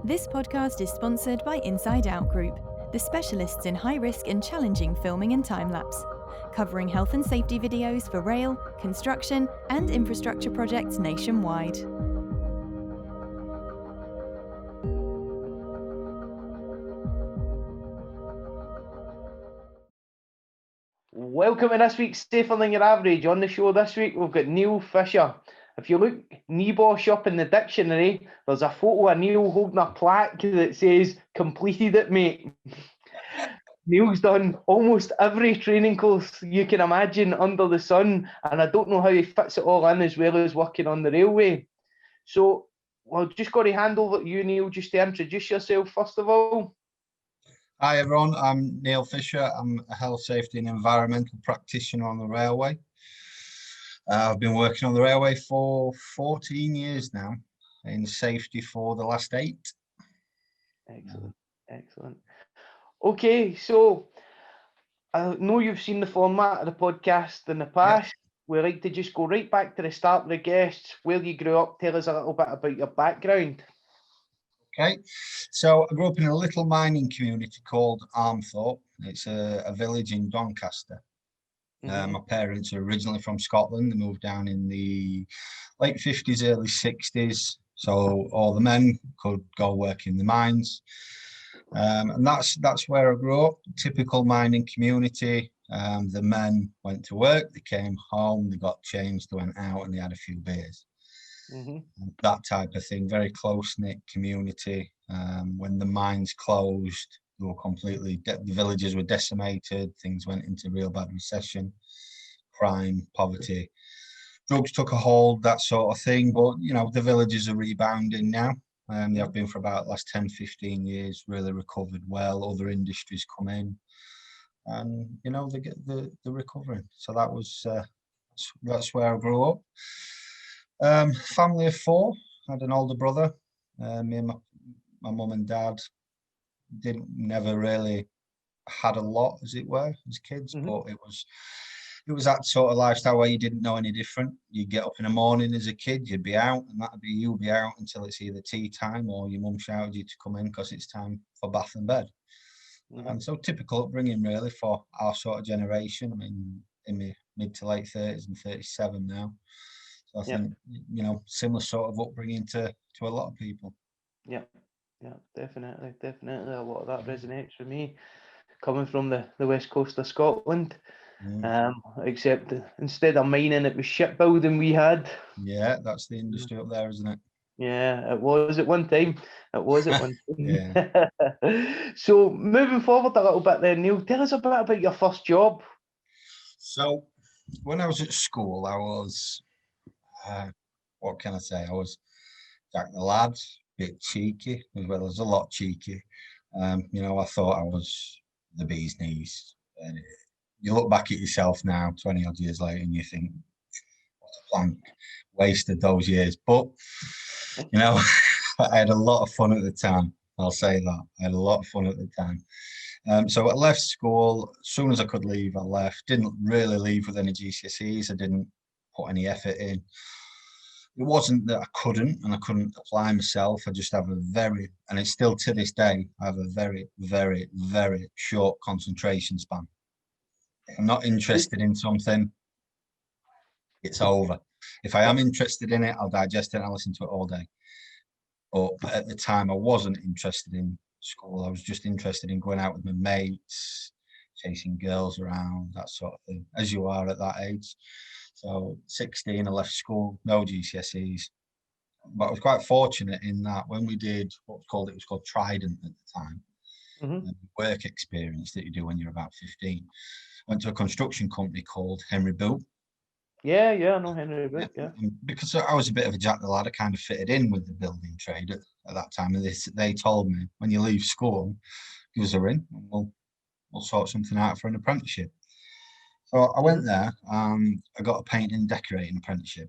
This podcast is sponsored by Inside Out Group, the specialists in high-risk and challenging filming and time-lapse, covering health and safety videos for rail, construction, and infrastructure projects nationwide. Welcome to this week's Safer Than Your Average. On the show this week, we've got Neil Fisher. If you look NEBOSH up in the dictionary, there's a photo of Neil holding a plaque that says, "Completed it, mate." Neil's done almost every training course you can imagine under the sun, and I don't know how he fits it all in as well as working on the railway. So, we're just got to hand over to you, Neil, just to introduce yourself first of all. Hi everyone, I'm Neil Fisher. I'm a health, safety and environmental practitioner on the railway. I've been working on the railway for 14 years now, in safety for the last 8. Excellent. Okay, so I know you've seen the format of the podcast in the past. Yep. We like to just go right back to the start with the guests, where you grew up. Tell us a little bit about your background. Okay, so I grew up in a little mining community called Armthorpe. It's a village in Doncaster. My parents are originally from Scotland. They moved down in the late 50s, early 60s. So all the men could go work in the mines. And that's where I grew up, typical mining community. The men went to work, they came home, they got changed, they went out and they had a few beers. That type of thing, very close-knit community. When the mines closed, they were completely, the villages were decimated, things went into real bad recession, crime, poverty, drugs took a hold, that sort of thing. But, you know, the villages are rebounding now. They have been for about the last 10, 15 years, really recovered well. Other industries come in and, you know, they get the recovering. So that's where I grew up. Family of 4, I had an older brother. Me and my mum and dad never really had a lot, as it were, as kids, but it was that sort of lifestyle where you didn't know any different. You'd get up in the morning as a kid, you'd be out, and that'd be you'd be out until it's either tea time or your mum shouted you to come in because it's time for bath and bed. And so typical upbringing really for our sort of generation. I mean, in my mid to late 30s and 37 now. So I think, you know, similar sort of upbringing to a lot of people. Yeah, definitely. A lot of that resonates with me, coming from the west coast of Scotland. Except instead of mining, it was shipbuilding we had. Yeah, that's the industry up there, isn't it? Yeah, it was at one time. Yeah. So moving forward a little bit then, Neil, tell us a bit about your first job. So when I was at school, I was, what can I say? I was Jack the lad, a bit cheeky, as well as a lot cheeky. You know, I thought I was the bee's knees. And you look back at yourself now, 20 odd years later, and you think, what a plank, wasted those years. But, you know, I had a lot of fun at the time. I'll say that. I had a lot of fun at the time. So I left school. As soon as I could leave, I left. Didn't really leave with any GCSEs. I didn't put any effort in. It wasn't that I couldn't apply myself. I just have and it's still to this day, I have a very, very, very short concentration span. If I'm not interested in something, it's over. If I am interested in it, I'll digest it and I'll listen to it all day. But at the time, I wasn't interested in school. I was just interested in going out with my mates, chasing girls around, that sort of thing, as you are at that age. So 16, I left school, no GCSEs. But I was quite fortunate in that when we did it was called Trident at the time, work experience that you do when you're about 15. Went to a construction company called Henry Boot. Yeah, I know Henry Boot, yeah. Because I was a bit of a Jack the lad, I kind of fitted in with the building trade at that time. And they told me, when you leave school, give us a ring and we'll sort something out for an apprenticeship. So I went there and I got a painting and decorating apprenticeship.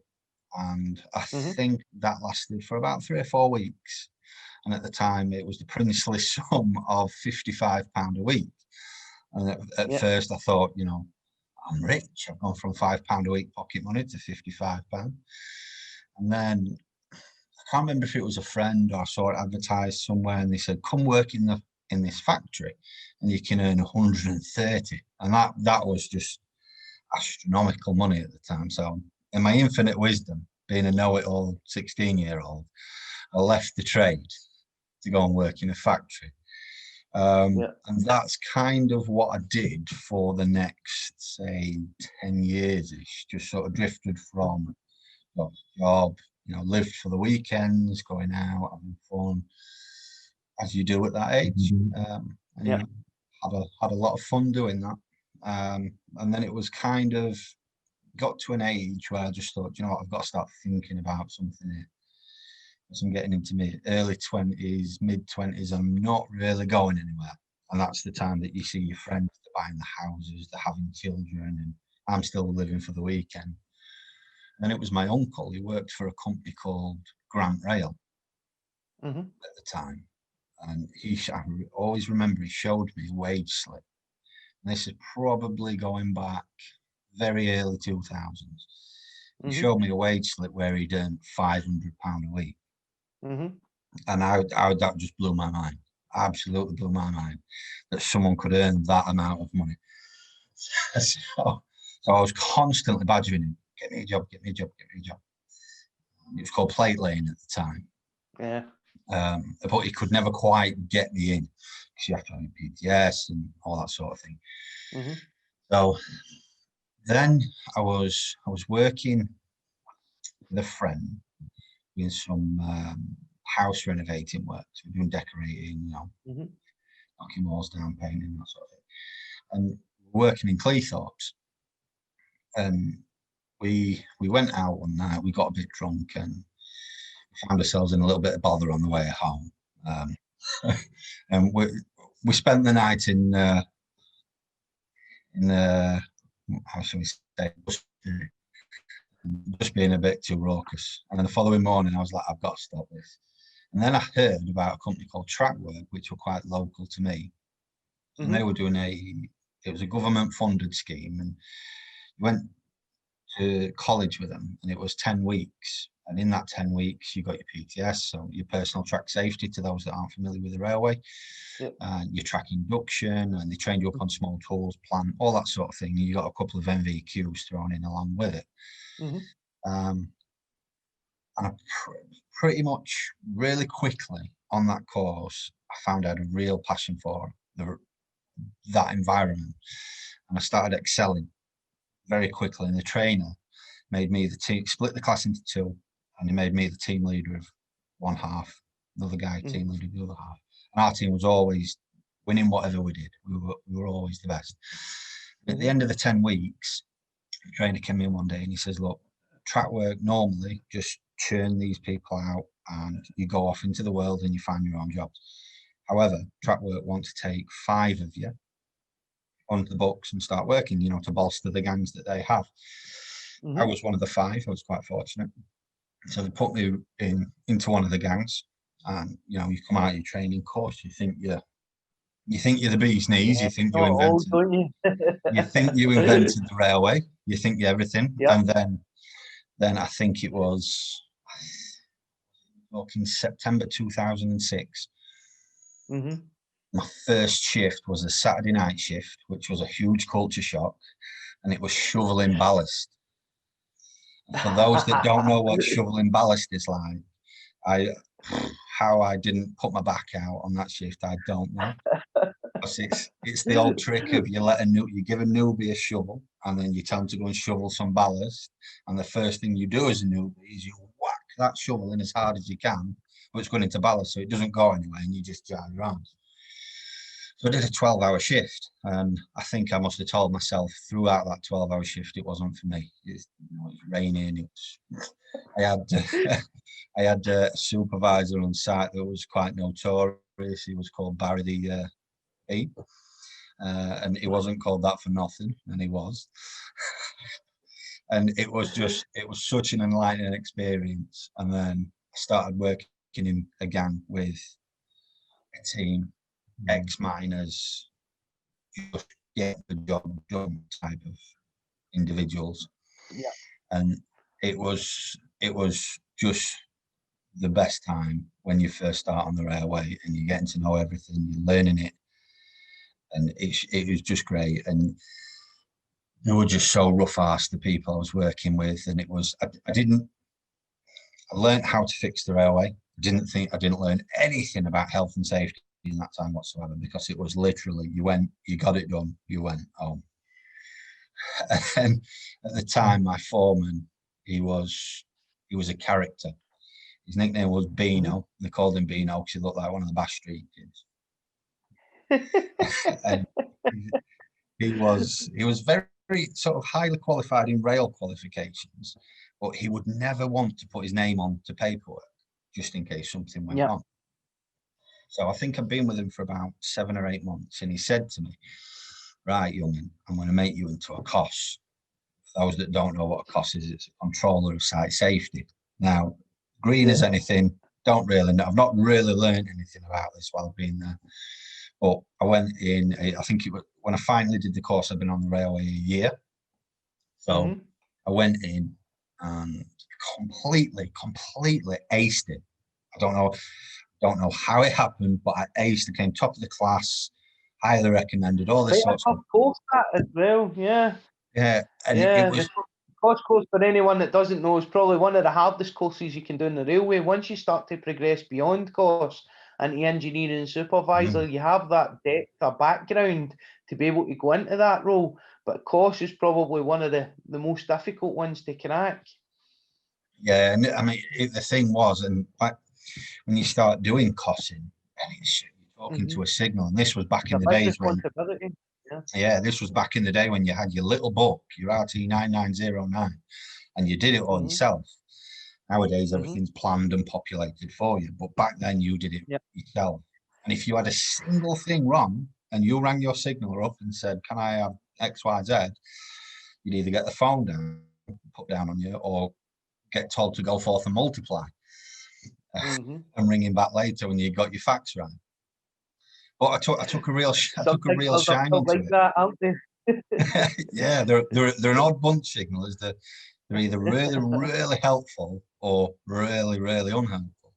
And I think that lasted for about 3 or 4 weeks. And at the time, it was the princely sum of £55 a week. And at first I thought, you know, I'm rich. I've gone from £5 a week pocket money to £55. And then can't remember if it was a friend or I saw it advertised somewhere, and they said, come work in this factory and you can earn 130. And that was just astronomical money at the time. So in my infinite wisdom, being a know-it-all 16-year-old, I left the trade to go and work in a factory. And that's kind of what I did for the next, say, 10 years-ish. Just sort of drifted from job, lived for the weekends, going out, having fun, as you do at that age. Had a lot of fun doing that. And then it was kind of got to an age where I just thought, what, I've got to start thinking about something here. As I'm getting into my early 20s, mid 20s, I'm not really going anywhere. And that's the time that you see your friends, they're buying the houses, they're having children, and I'm still living for the weekend. And it was my uncle, he worked for a company called Grant Rail at the time. And I always remember he showed me a wage slip. And this is probably going back very early 2000s. He showed me a wage slip where he'd earned £500 a week. And that just blew my mind. Absolutely blew my mind that someone could earn that amount of money. So I was constantly badgering him, get me a job, get me a job, get me a job. It was called plate laying at the time. Yeah. But he could never quite get me in because you have to have PTS and all that sort of thing. So then I was working with a friend doing some house renovating work. So we're doing decorating, knocking walls down, painting, that sort of thing. And working in Cleethorpes. And we went out one night, we got a bit drunk and found ourselves in a little bit of bother on the way home. And we spent the night in how shall we say, just being a bit too raucous. And then the following morning, I was like, I've got to stop this. And then I heard about a company called Trackwork, which were quite local to me. And they were doing it was a government funded scheme, and you went to college with them, and it was 10 weeks. And in that 10 weeks, you got your PTS, so your personal track safety to those that aren't familiar with the railway. Your track induction, and they trained you up on small tools, plant, all that sort of thing. And you got a couple of MVQs thrown in along with it. And I pretty much really quickly on that course, I found I had a real passion for that environment. And I started excelling very quickly. And the trainer made me split the class into two, and he made me the team leader of one half, another guy team leader of the other half. And our team was always winning whatever we did. We were always the best. At the end of the 10 weeks, the trainer came in one day and he says, look, track work normally just churn these people out and you go off into the world and you find your own jobs. However, track work wants to take 5 of you onto the books and start working, to bolster the gangs that they have. I was one of the 5. I was quite fortunate. So they put me into one of the gangs, and you come out of your training course, you think you're the bee's knees, you think you invented you think you invented the railway, you think you're everything. And then I think it was in September 2006. My first shift was a Saturday night shift, which was a huge culture shock, and it was shoveling ballast. For those that don't know what shoveling ballast is like, how I didn't put my back out on that shift, I don't know. It's the old trick of you give a newbie a shovel, and then you tell them to go and shovel some ballast, and the first thing you do as a newbie is you whack that shovel in as hard as you can, but it's going into ballast, so it doesn't go anywhere, and you just jar your arms. So I did a 12-hour shift, and I think I must have told myself throughout that 12-hour shift it wasn't for me. It was raining. I had a supervisor on site that was quite notorious. He was called Barry the Beep, and he wasn't called that for nothing, and he was. And it was such an enlightening experience. And then I started working in again with a team, ex-miners, just get the job done type of individuals. And it was just the best time when you first start on the railway and you're getting to know everything, you're learning it, and it was just great. And they were just so rough-arsed, the people I was working with, and it was I learned how to fix the railway. I didn't learn anything about health and safety in that time whatsoever, because it was literally you went, you got it done, you went home. And at the time, my foreman, he was a character. His nickname was Beano. They called him Beano because he looked like one of the Bash Street kids. And he was very sort of highly qualified in rail qualifications, but he would never want to put his name on to paperwork just in case something went wrong. So I think I've been with him for about 7 or 8 months, and he said to me, "Right, young'un, I'm going to make you into a COS." For those that don't know what a COS is, it's a controller of site safety. Now, green as anything, don't really know. I've not really learned anything about this while I've been there. But I went in, I think it was when I finally did the course, I've been on the railway a year. So I went in and completely aced it. I don't know how it happened, but I aced. I came top of the class, highly recommended, all this sort of course that as well, yeah. Yeah, and yeah, it was the COS course, for anyone that doesn't know, is probably one of the hardest courses you can do in the railway. Once you start to progress beyond COS into engineering and supervisor, you have that depth of background to be able to go into that role. But COS is probably one of the most difficult ones to crack. Yeah, and I mean, the thing was, and when you start doing COSing, and you're talking to a signal, and this was back in the days when, this was back in the day when you had your little book, your RT9909, and you did it all yourself. Nowadays, everything's planned and populated for you, but back then you did it yourself. And if you had a single thing wrong, and you rang your signaller up and said, "Can I have X, Y, Z?" you'd either get the phone down, put down on you, or get told to go forth and multiply, and ring him back later when you got your facts right. But I took a real shine into it. That, aren't they? Yeah, they're an odd bunch, signalers. They're either really helpful or really unhelpful.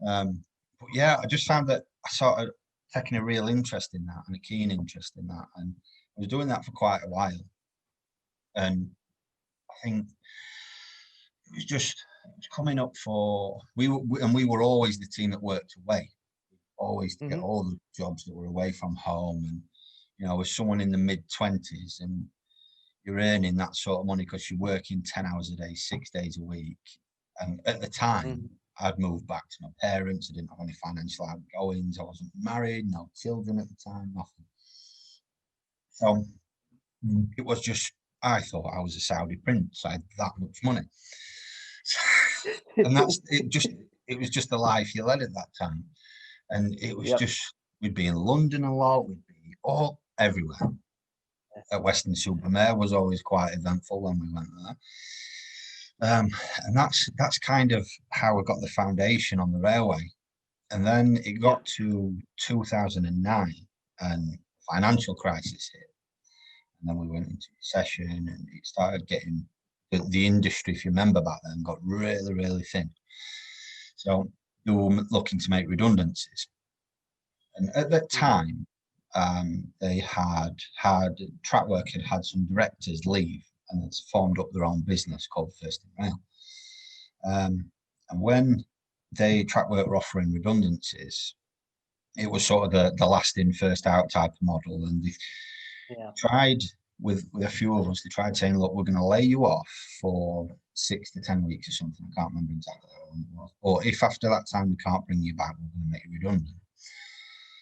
But yeah, I just found that I sort of taking a real interest in that and a keen interest in that, and I was doing that for quite a while. And I think it was coming up for we were always the team that worked away, always to get all the jobs that were away from home. And you know, as someone in the mid-20s, and you're earning that sort of money because you're working 10 hours a day, 6 days a week. And at the time, I'd moved back to my parents. I didn't have any financial outgoings. I wasn't married, no children at the time, nothing. So it was just, I thought I was a Saudi prince. I had that much money. And it was just the life you led at that time. And it was just, we'd be in London a lot, we'd be all everywhere. At Weston-super-Mare was always quite eventful when we went there. And that's kind of how I got the foundation on the railway. And then it got to 2009 and financial crisis hit. And then we went into recession, and it started getting, the industry, if you remember back then, got really thin. So they were looking to make redundancies. And at that time, they had Trackwork had some directors leave, and it's formed up their own business called First in Rail. And when Trackwork were offering redundancies, it was sort of the last in, first out type of model. And they tried with a few of us, they tried saying, "Look, we're going to lay you off for 6 to 10 weeks or something." I can't remember exactly how long it was. Or if after that time we can't bring you back, we're going to make you redundant.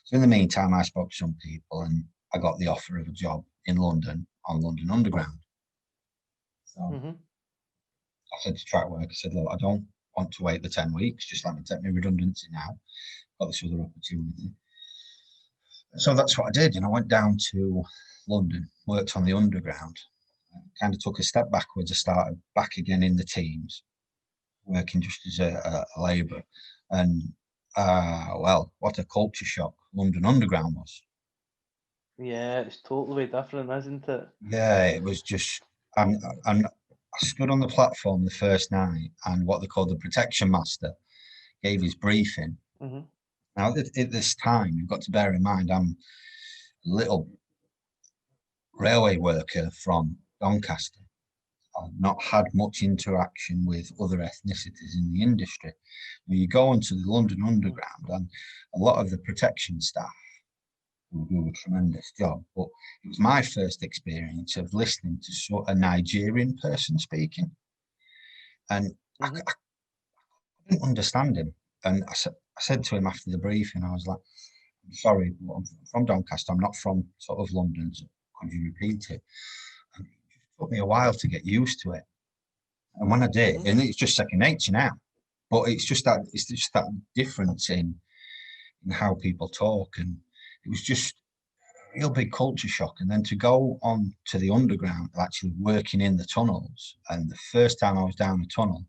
So in the meantime, I spoke to some people, and I got the offer of a job in London on London Underground. So I said to Trackwork, I said, "Look, I don't want to wait the 10 weeks. Just let me take my redundancy now. Got this other opportunity." So that's what I did. And I went down to London, worked on the Underground, kind of took a step backwards. I started back again in the teams, working just as a labourer. And well, what a culture shock London Underground was. Yeah, it's totally different, isn't it? Yeah, it was just, and I stood on the platform the first night, and what they called the protection master gave his briefing. Now, at this time, you've got to bear in mind, I'm a little railway worker from Doncaster. I've not had much interaction with other ethnicities in the industry. When you go onto the London Underground, and a lot of the protection staff who do a tremendous job, but it was my first experience of listening to a Nigerian person speaking, and I didn't understand him. And I said to him after the briefing, I was like, "I'm sorry, I'm from Doncaster. I'm not from sort of London. So could you repeat it?" And it took me a while to get used to it. And when I did, and it's just second nature now, but it's just that difference in how people talk, and it was just a real big culture shock. And then to go on to the underground, actually working in the tunnels, and the first time I was down the tunnel,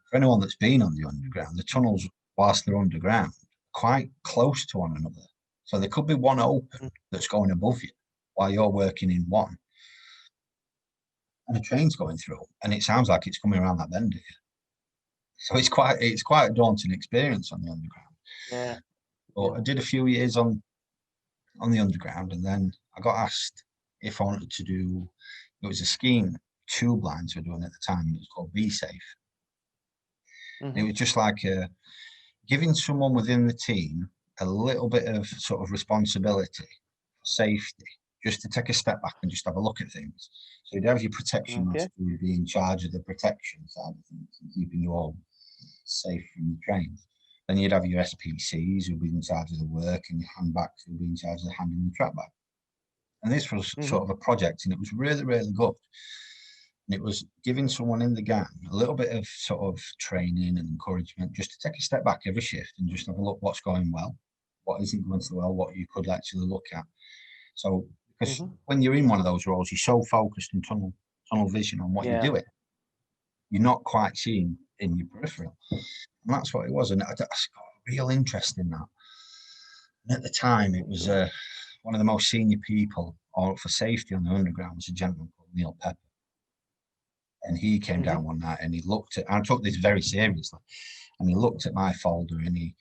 for anyone that's been on the underground, the tunnels, whilst they're underground, quite close to one another. So there could be one open that's going above you while you're working in one. And a train's going through, and it sounds like it's coming around that bend again. So it's quite a daunting experience on the underground. Yeah. But I did a few years on the underground, and then I got asked if I wanted to do. It was a scheme tube lines were doing at the time, and it was called Be Safe. And it was just like giving someone within the team a little bit of sort of responsibility, safety, just to take a step back and just have a look at things. So you'd have your protection master who would be in charge of the protection side of things and keeping you all safe from the trains. Then you'd have your SPCs who'd be in charge of the work, and your handbacks who'd be in charge of the handing the track back. And this was sort of a project, and it was really, really good. And it was giving someone in the gang a little bit of sort of training and encouragement, just to take a step back every shift and just have a look what's going well, what isn't going so well, what you could actually look at. So, because when you're in one of those roles, you're so focused in tunnel vision on what you're doing, you're not quite seeing in your peripheral. And that's what it was. And I got a real interest in that. And at the time, it was one of the most senior people for safety on the underground was a gentleman called Neil Pepper. And he came down one night and he looked at, and I took this very seriously, and he looked at my folder, and he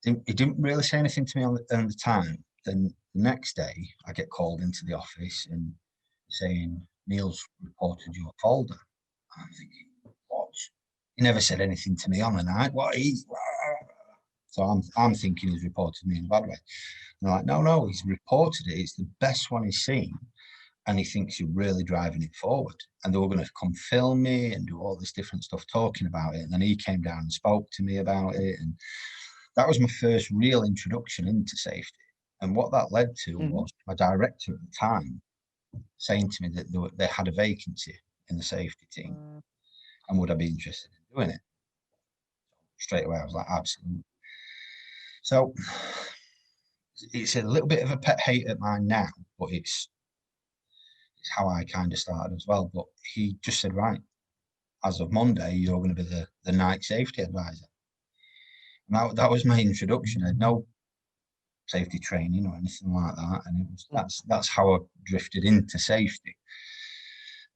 didn't really say anything to me on the time. Then the next day I get called into the office and saying, "Neil's reported your folder." And I'm thinking, what? He never said anything to me on the night. What? So I'm thinking he's reported me in a bad way. And they're like, no, he's reported it. It's the best one he's seen. And he thinks you're really driving it forward. And they were going to come film me and do all this different stuff talking about it. And then he came down and spoke to me about it. And that was my first real introduction into safety. And what that led to was my director at the time saying to me that they had a vacancy in the safety team and would I be interested in doing it? Straight away, I was like, absolutely. So it's a little bit of a pet hate of mine now, but it's how I kind of started as well. But he just said, right, as of Monday, you're going to be the night safety advisor. And that was my introduction. I had no safety training or anything like that, and it was that's how I drifted into safety.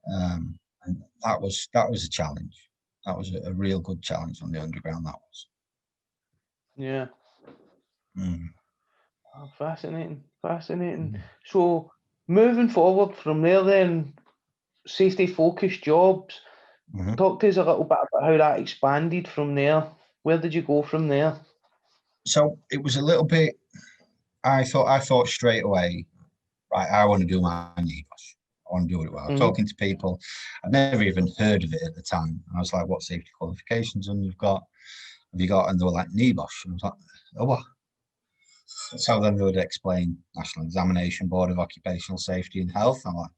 And that was a challenge. That was a real good challenge on the underground. That was. Yeah. Oh, fascinating. So moving forward from there, then safety focused jobs. Talk to us a little bit about how that expanded from there. Where did you go from there? So it was a little bit. I thought straight away, right, I want to do my NEBOSH. I want to do it well. Talking to people, I'd never even heard of it at the time. I was like, what safety qualifications have you got? And they were like, NEBOSH. And I was like, oh, what? So then they would explain National Examination Board of Occupational Safety and Health. I'm like,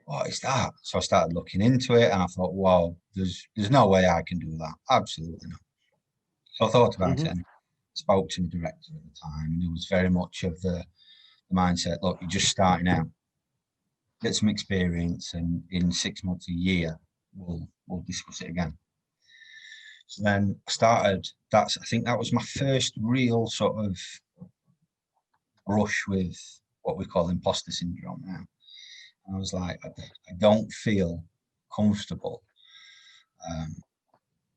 what is that? So I started looking into it, and I thought, wow, there's no way I can do that. Absolutely not. So I thought about it and spoke to the director at the time, and it was very much of the mindset, look, you're just starting out, get some experience, and in 6 months, a year, we'll discuss it again. So then I started, I think that was my first real sort of brush with what we call imposter syndrome now. And I was like, I don't feel comfortable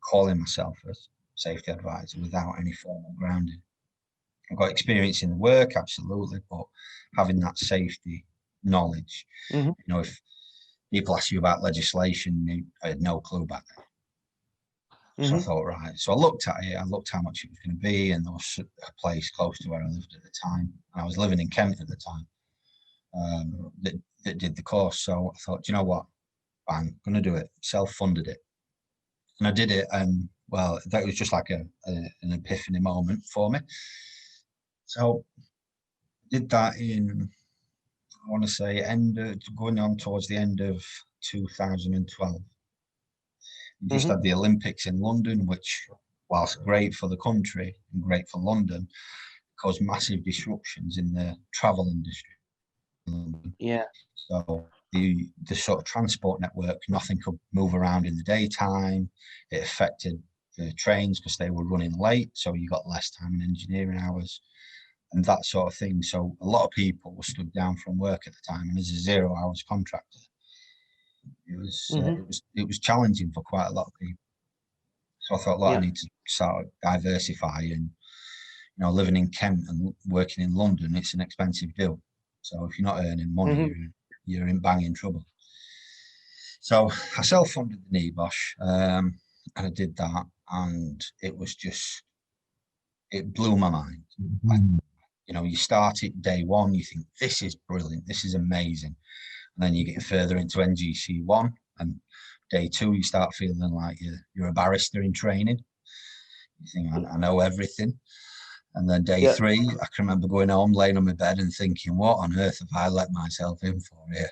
calling myself a safety advisor without any formal grounding. I've got experience in the work, absolutely, but having that safety knowledge, you know, if people ask you about legislation, I had no clue back then. So I thought, right. So I looked at it, I looked how much it was going to be, and there was a place close to where I lived at the time. And I was living in Kent at the time, that did the course. So I thought, you know what? I'm going to do it. Self-funded it. And I did it, and well, that was just like an epiphany moment for me. So I did that in, I want to say, going on towards the end of 2012. We just had the Olympics in London, which, whilst great for the country and great for London, caused massive disruptions in the travel industry. Yeah. So the sort of transport network, nothing could move around in the daytime. It affected the trains because they were running late, so you got less time in engineering hours and that sort of thing. So a lot of people were stood down from work at the time, and as a 0 hours contractor, it was challenging for quite a lot of people. So I thought, I need to start diversify, and you know, living in Kent and working in London, it's an expensive deal. So if you're not earning money, you're in banging trouble. So I self-funded the NEBOSH, and I did that, and it was just, it blew my mind. You know, you start it day one, you think, this is brilliant, this is amazing. And then you get further into NGC 1, and day 2, you start feeling like you're a barrister in training. You think, I know everything. And then day 3, I can remember going home, laying on my bed and thinking, what on earth have I let myself in for here?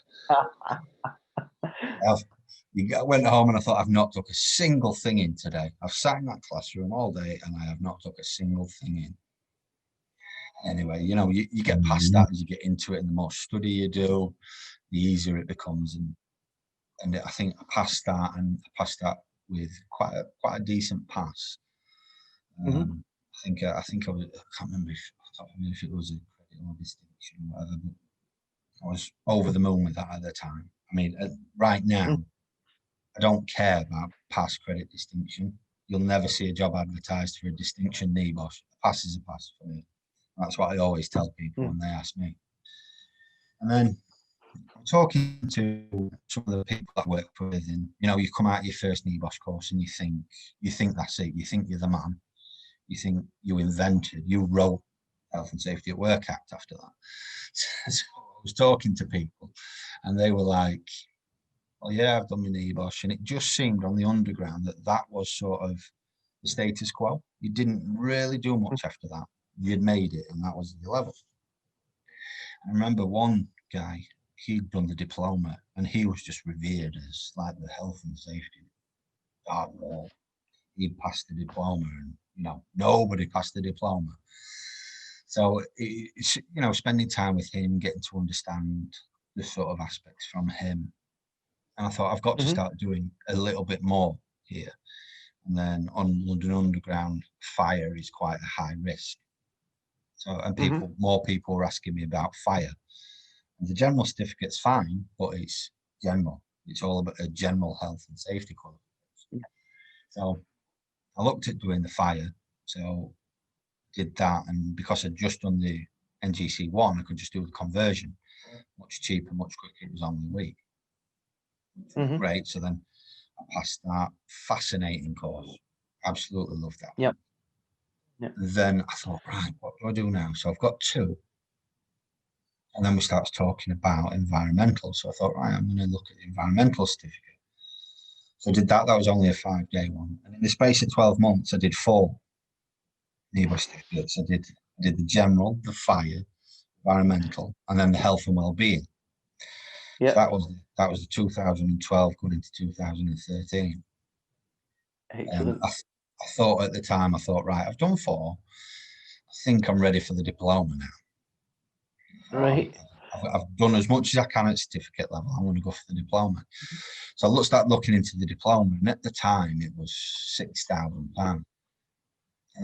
I went home and I thought, I've not took a single thing in today. I've sat in that classroom all day and I have not took a single thing in. Anyway, you know, you get past that as you get into it, and the more study you do, the easier it becomes. And I think I passed that with quite a decent pass. I think I was, I can't remember if it was a credit or distinction or whatever, but I was over the moon with that at the time. I mean, right now, I don't care about pass, credit, distinction. You'll never see a job advertised for a distinction NEBOSH. A pass is a pass for me. That's what I always tell people when they ask me. And then I'm talking to some of the people I work with, and you know, you come out of your first NEBOSH course and you think that's it. You think you're the man. You think you wrote Health and Safety at Work Act after that. So I was talking to people, and they were like, "Well, yeah, I've done my NEBOSH," and it just seemed on the underground that was sort of the status quo. You didn't really do much after that. You'd made it, and that was the level. I remember one guy, he'd done the diploma, and he was just revered as like the health and safety dark wall. He'd passed the diploma, and you know, nobody passed the diploma. So it's, you know, spending time with him, getting to understand the sort of aspects from him, and I thought, I've got to start doing a little bit more here. And then on London Underground, fire is quite a high risk. So, and more people were asking me about fire. And the general certificate's fine, but it's general. It's all about a general health and safety qualification. So I looked at doing the fire, so did that. And because I'd just done the NGC 1, I could just do the conversion. Much cheaper, much quicker. It was only a week. Great. So then I passed that. Fascinating course. Absolutely loved that. Yep. Then I thought, right, what do I do now? So I've got 2. And then we started talking about environmental. So I thought, right, I'm going to look at the environmental certificate. So I did that. That was only a 5-day one. And in the space of 12 months, I did 4 NEBOSH certificates. I did the general, the fire, environmental, and then the health and well-being. Yeah. So that was the 2012 going into 2013. Excellent. And I thought at the time, right, I've done 4. I think I'm ready for the diploma now. Right. I've done as much as I can at certificate level. I want to go for the diploma. So I started looking into the diploma, and at the time it was £6,000. And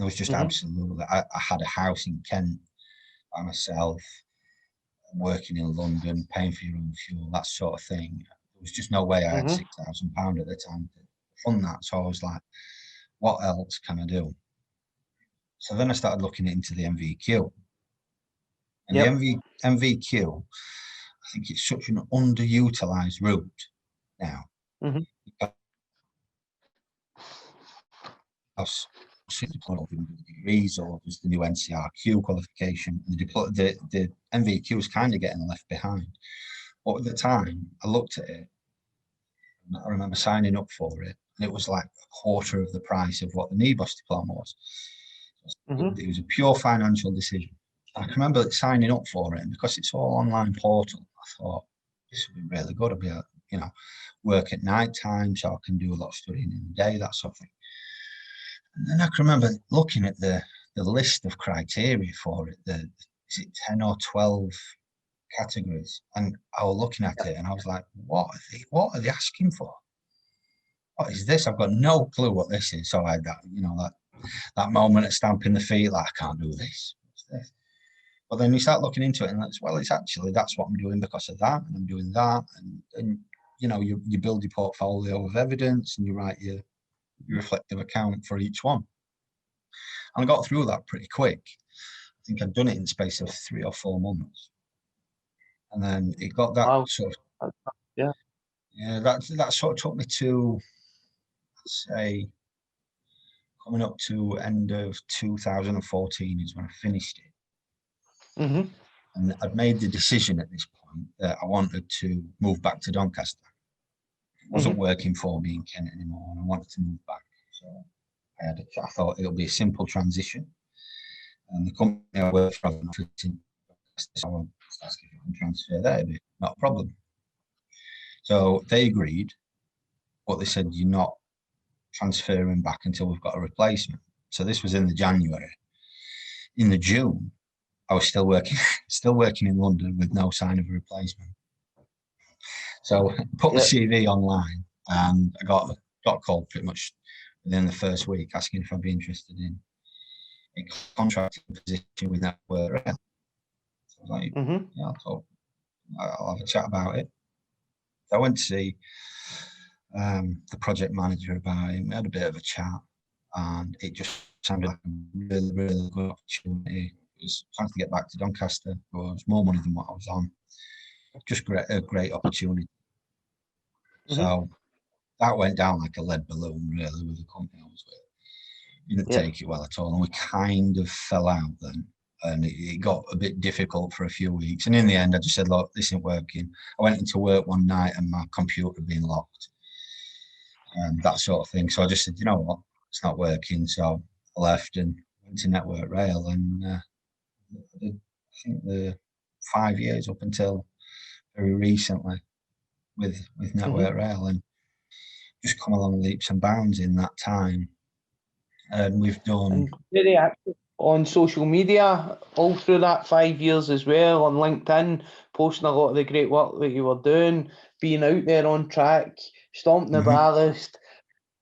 it was just absolutely, I had a house in Kent by myself, working in London, paying for your own fuel, that sort of thing. There was just no way I had £6,000 at the time to fund that. So I was like, what else can I do? So then I started looking into the MVQ. And Yep. the MVQ, I think it's such an underutilized route now. Mhm. Because degrees, or there's the new NCRQ qualification, the MVQ is kind of getting left behind. But at the time, I looked at it, and I remember signing up for it, and it was like a quarter of the price of what the NEBOSH diploma was. Mhm. It was a pure financial decision. I can remember signing up for it, and because it's all online portal, I thought this would be really good. I'll be able to, you know, work at night time, so I can do a lot of studying in the day, that sort of thing. And then I can remember looking at the list of criteria for it. Is it 10 or 12 categories? And I was looking at it, and I was like, what are they asking for? What is this? I've got no clue what this is. So I had that, you know, that moment of stamping the feet, like, I can't do this. What's this? But then you start looking into it, and that's, well, it's actually, that's what I'm doing because of that, and I'm doing that, and you know, you build your portfolio of evidence, and you write your reflective account for each one. And I got through that pretty quick. I think I'd done it in the space of 3 or 4 months, and then it got that Wow. sort of, Yeah. yeah, that sort of took me to, say, coming up to end of 2014 is when I finished it. Mhm. And I'd made the decision at this point that I wanted to move back to Doncaster. It wasn't working for me in Kent anymore, and I wanted to move back. So I thought it'll be a simple transition. And the company I work for, so I won't ask if I can transfer there, it'd be not a problem. So they agreed, but they said, you're not transferring back until we've got a replacement. So this was in the January. In the June, I was still working in London with no sign of a replacement. So I put the CV online, and I got called pretty much within the first week asking if I'd be interested in a contracting position with Network Rail. So I was like, yeah, I'll have a chat about it. So I went to see the project manager about it. We had a bit of a chat, and it just sounded like a really, really good opportunity. It was trying to get back to Doncaster. It was more money than what I was on. Just a great opportunity. So that went down like a lead balloon, really, with the company I was with. Didn't take it well at all, and we kind of fell out then. And it got a bit difficult for a few weeks. And in the end, I just said, look, this isn't working. I went into work one night and my computer had been locked, and that sort of thing. So I just said, you know what, it's not working. So I left and went to Network Rail, and I did, I think, the 5 years up until very recently with Network Rail, and just come along leaps and bounds in that time. And we've done. And very active on social media all through that 5 years as well, on LinkedIn, posting a lot of the great work that you were doing, being out there on track, stomping the ballast,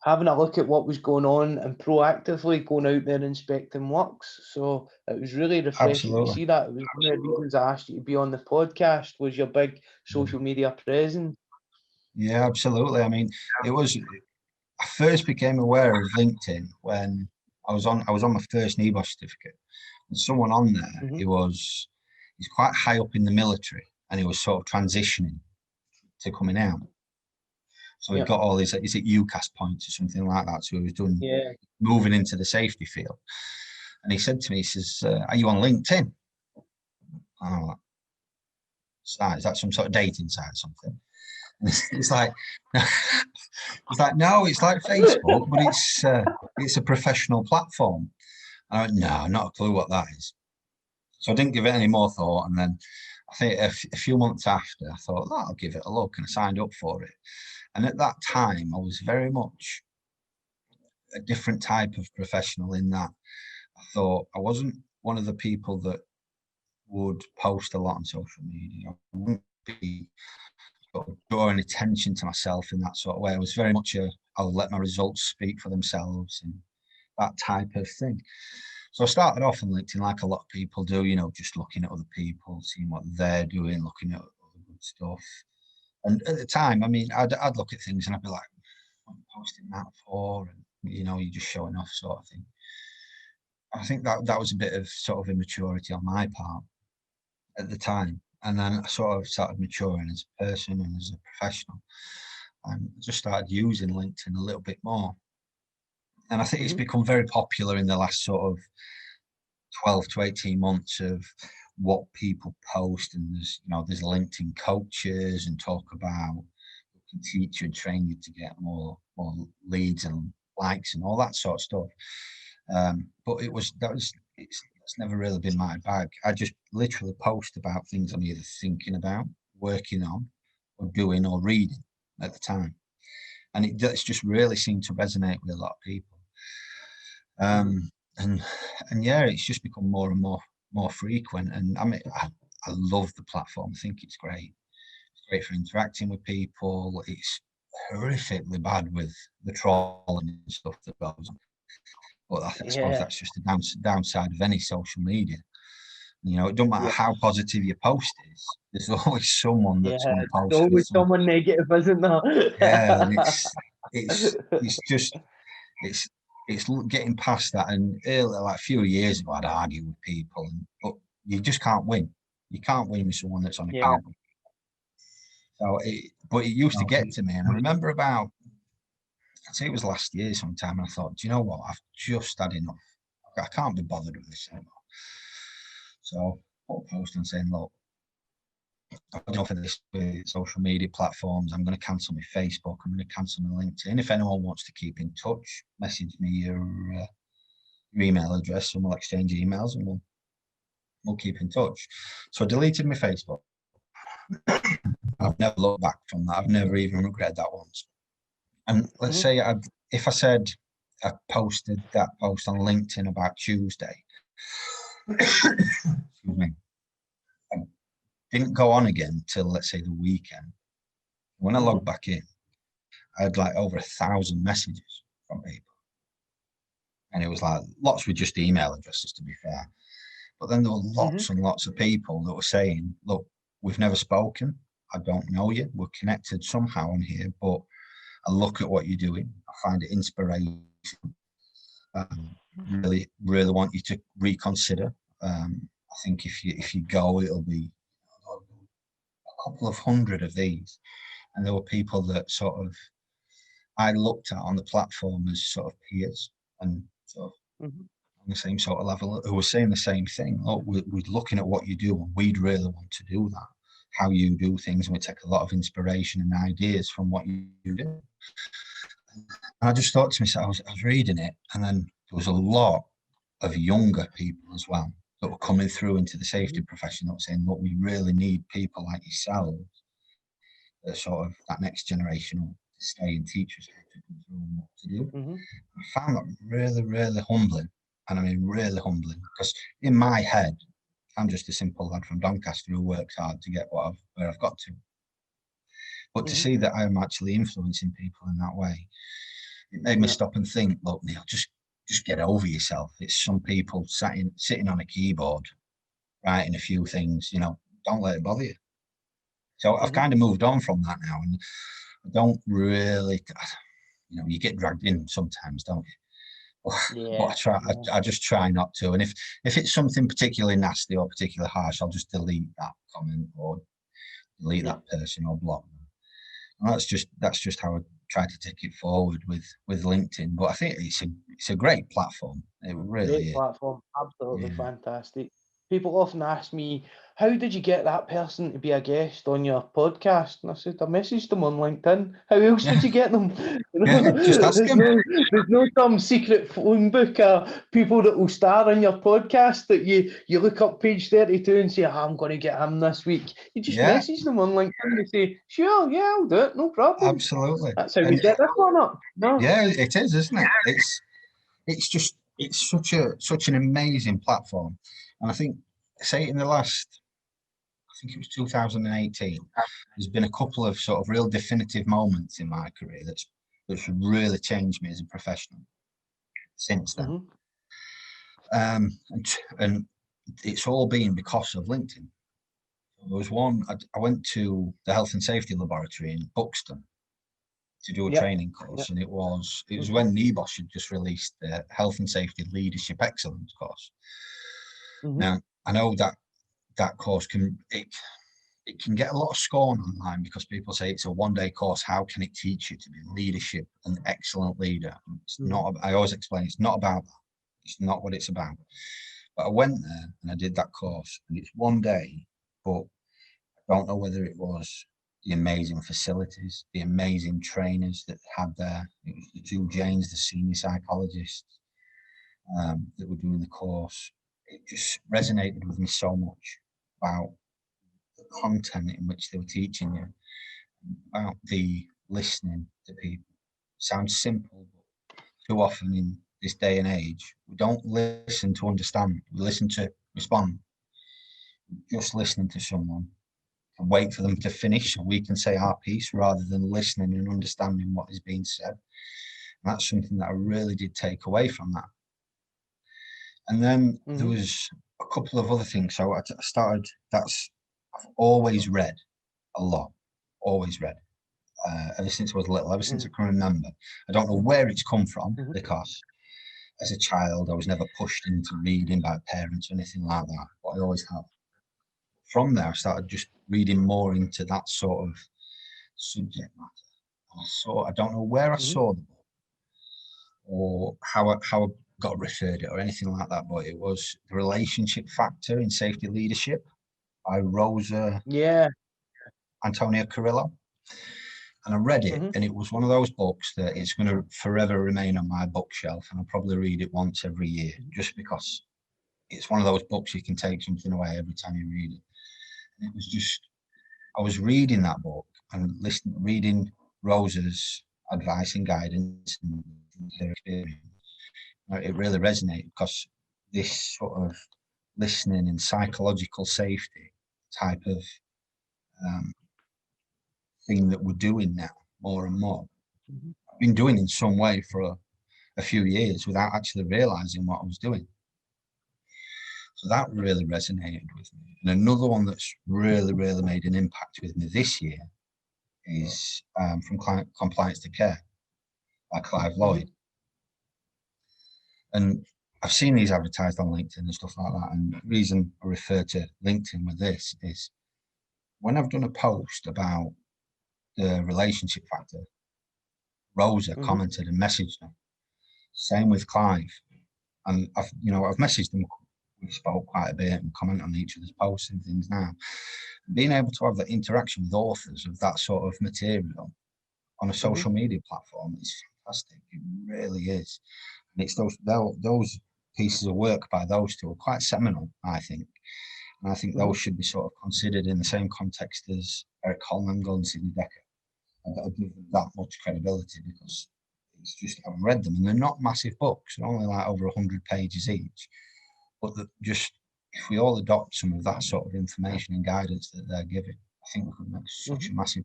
having a look at what was going on, and proactively going out there inspecting works. So it was really refreshing to see that. It was one of the reasons I asked you to be on the podcast, was your big social media presence. Yeah, absolutely. I mean, I first became aware of LinkedIn when I was on my first NEBOSH certificate, and someone on there, he's quite high up in the military, and he was sort of transitioning to coming out. So he got all these, is it UCAS points or something like that? So he was doing, moving into the safety field. And he said to me, he says, are you on LinkedIn? And I'm like, is that some sort of dating site or something? And it's like, no, it's like Facebook, but it's a professional platform. And I went, no, not a clue what that is. So I didn't give it any more thought. And then I think a few months after, I thought, oh, I'll give it a look, and I signed up for it. And at that time, I was very much a different type of professional in that I thought I wasn't one of the people that would post a lot on social media. I wouldn't be sort of drawing attention to myself in that sort of way. I was very much I'll let my results speak for themselves and that type of thing. So I started off on LinkedIn like a lot of people do, you know, just looking at other people, seeing what they're doing, looking at other good stuff. And at the time, I mean, I'd look at things and I'd be like, what am I posting that for? And you know, you're just showing off sort of thing. I think that was a bit of sort of immaturity on my part at the time. And then I sort of started maturing as a person and as a professional, and just started using LinkedIn a little bit more. And I think it's become very popular in the last sort of 12 to 18 months of what people post. And there's LinkedIn coaches and talk about who can teach you and train you to get more leads and likes and all that sort of stuff. But it's never really been my bag. I just literally post about things I'm either thinking about, working on, or doing or reading at the time. And it's just really seemed to resonate with a lot of people. And yeah, it's just become more and more frequent. And I mean, I love the platform. I think it's great. It's great for interacting with people. It's horrifically bad with the trolling and stuff that goes on. But I suppose that's just the downside of any social media. You know, it doesn't matter how positive your post is. There's always someone that's going to post. There's always someone negative, isn't there? Yeah, and it's getting past that. And like a few years ago, I'd argue with people, but you just can't win. You can't win with someone that's unaccountable. So, but it used to get to me, and I remember I'd say it was last year sometime, and I thought, do you know what? I've just had enough. I can't be bothered with this anymore. So I put a post on saying, look, I've enough of this with social media platforms. I'm going to cancel my Facebook. I'm going to cancel my LinkedIn. If anyone wants to keep in touch, message me your email address, and we'll exchange emails, and we'll keep in touch. So I deleted my Facebook. I've never looked back from that. I've never even regretted that once. And let's say if I said I posted that post on LinkedIn about Tuesday, excuse me, and didn't go on again till, let's say, the weekend. When I logged back in, I had like over 1,000 messages from people. And it was like, lots were just email addresses, to be fair. But then there were lots and lots of people that were saying, look, we've never spoken. I don't know you. We're connected somehow on here, but I look at what you're doing. I find it inspirational. Really, really want you to reconsider. I think if you go, it'll be a couple of hundred of these. And there were people that sort of I looked at on the platform as sort of peers and sort of on the same sort of level, who were saying the same thing. Oh, we're looking at what you do, and we'd really want to do that. How you do things, and we take a lot of inspiration and ideas from what you do. And I just thought to myself, I was reading it, and then there was a lot of younger people as well that were coming through into the safety profession that were saying, look, we really need people like yourselves that sort of that next generation will stay and teach us how to go through and what to do. I found that really, really humbling. And I mean, really humbling, because in my head, I'm just a simple lad from Doncaster who works hard to get where I've got to. But to see that I'm actually influencing people in that way, it made me stop and think, look, Neil, just get over yourself. It's some people sitting on a keyboard, writing a few things, you know, don't let it bother you. So I've kind of moved on from that now, and I don't really, you know, you get dragged in sometimes, don't you? But I just try not to. And if it's something particularly nasty or particularly harsh, I'll just delete that comment or delete that person or block them. And that's just how I try to take it forward with LinkedIn. But I think it's a great platform. It really is. Platform, absolutely fantastic. People often ask me, how did you get that person to be a guest on your podcast? And I said, I messaged them on LinkedIn. How else did you get them? You know, just ask them. There's no some secret phone book of people that will star on your podcast that you look up page 32 and say, I'm going to get him this week. You just message them on LinkedIn and say, sure, yeah, I'll do it, no problem. Absolutely. That's how we get this one up. No. Yeah, it is, isn't it? It's such an amazing platform. And I think, say in the last, I think it was 2018, there's been a couple of sort of real definitive moments in my career that's really changed me as a professional since then. And it's all been because of LinkedIn. There was one, I went to the health and safety laboratory in Buxton, to do a Yep. training course, Yep. and it was when NEBOSH had just released the Health and Safety Leadership Excellence course. Now, I know that course can get a lot of scorn online because people say it's a one-day course. How can it teach you to be leadership, an excellent leader? It's not. I always explain it's not about that. It's not what it's about. But I went there and I did that course, and it's one day, but I don't know whether it was the amazing facilities, the amazing trainers that had there. It was the two Janes, the senior psychologists that were doing the course. It just resonated with me so much about the content in which they were teaching you, about the listening to people. Sounds simple, but too often in this day and age, we don't listen to understand. We listen to respond. Just listening to someone and wait for them to finish so we can say our piece rather than listening and understanding what is being said. And that's something that I really did take away from that. And then there was a couple of other things. So I started, I've always read a lot, always read, ever since I was little, ever since I can remember. I don't know where it's come from because as a child, I was never pushed into reading by parents or anything like that, but I always have. From there, I started just reading more into that sort of subject matter. I don't know where I saw the book or how I got referred it or anything like that, but it was The Relationship Factor in Safety Leadership by Rosa Antonia Carrillo. And I read it, and it was one of those books that it's going to forever remain on my bookshelf, and I'll probably read it once every year, just because it's one of those books you can take something away every time you read it. And it was just, I was reading that book and reading Rosa's advice and guidance and her experience. It really resonated because this sort of listening and psychological safety type of thing that we're doing now more and more. I've been doing in some way for a few years without actually realizing what I was doing. So that really resonated with me. And another one that's really, really made an impact with me this year is From Compliance to Care by Clive Lloyd. And I've seen these advertised on LinkedIn and stuff like that. And the reason I refer to LinkedIn with this is when I've done a post about the relationship factor, Rosa commented and messaged me. Same with Clive. And I've messaged them. We spoke quite a bit and comment on each other's posts and things now. Being able to have that interaction with authors of that sort of material on a social media platform is fantastic. It really is. And it's those pieces of work by those two are quite seminal, I think. And I think those should be sort of considered in the same context as Eric Holmangel and Sidney Dekker. I give them that much credibility because it's just, I've read them and they're not massive books. They're only like over 100 pages each. But just, if we all adopt some of that sort of information and guidance that they're giving, I think we could make such a massive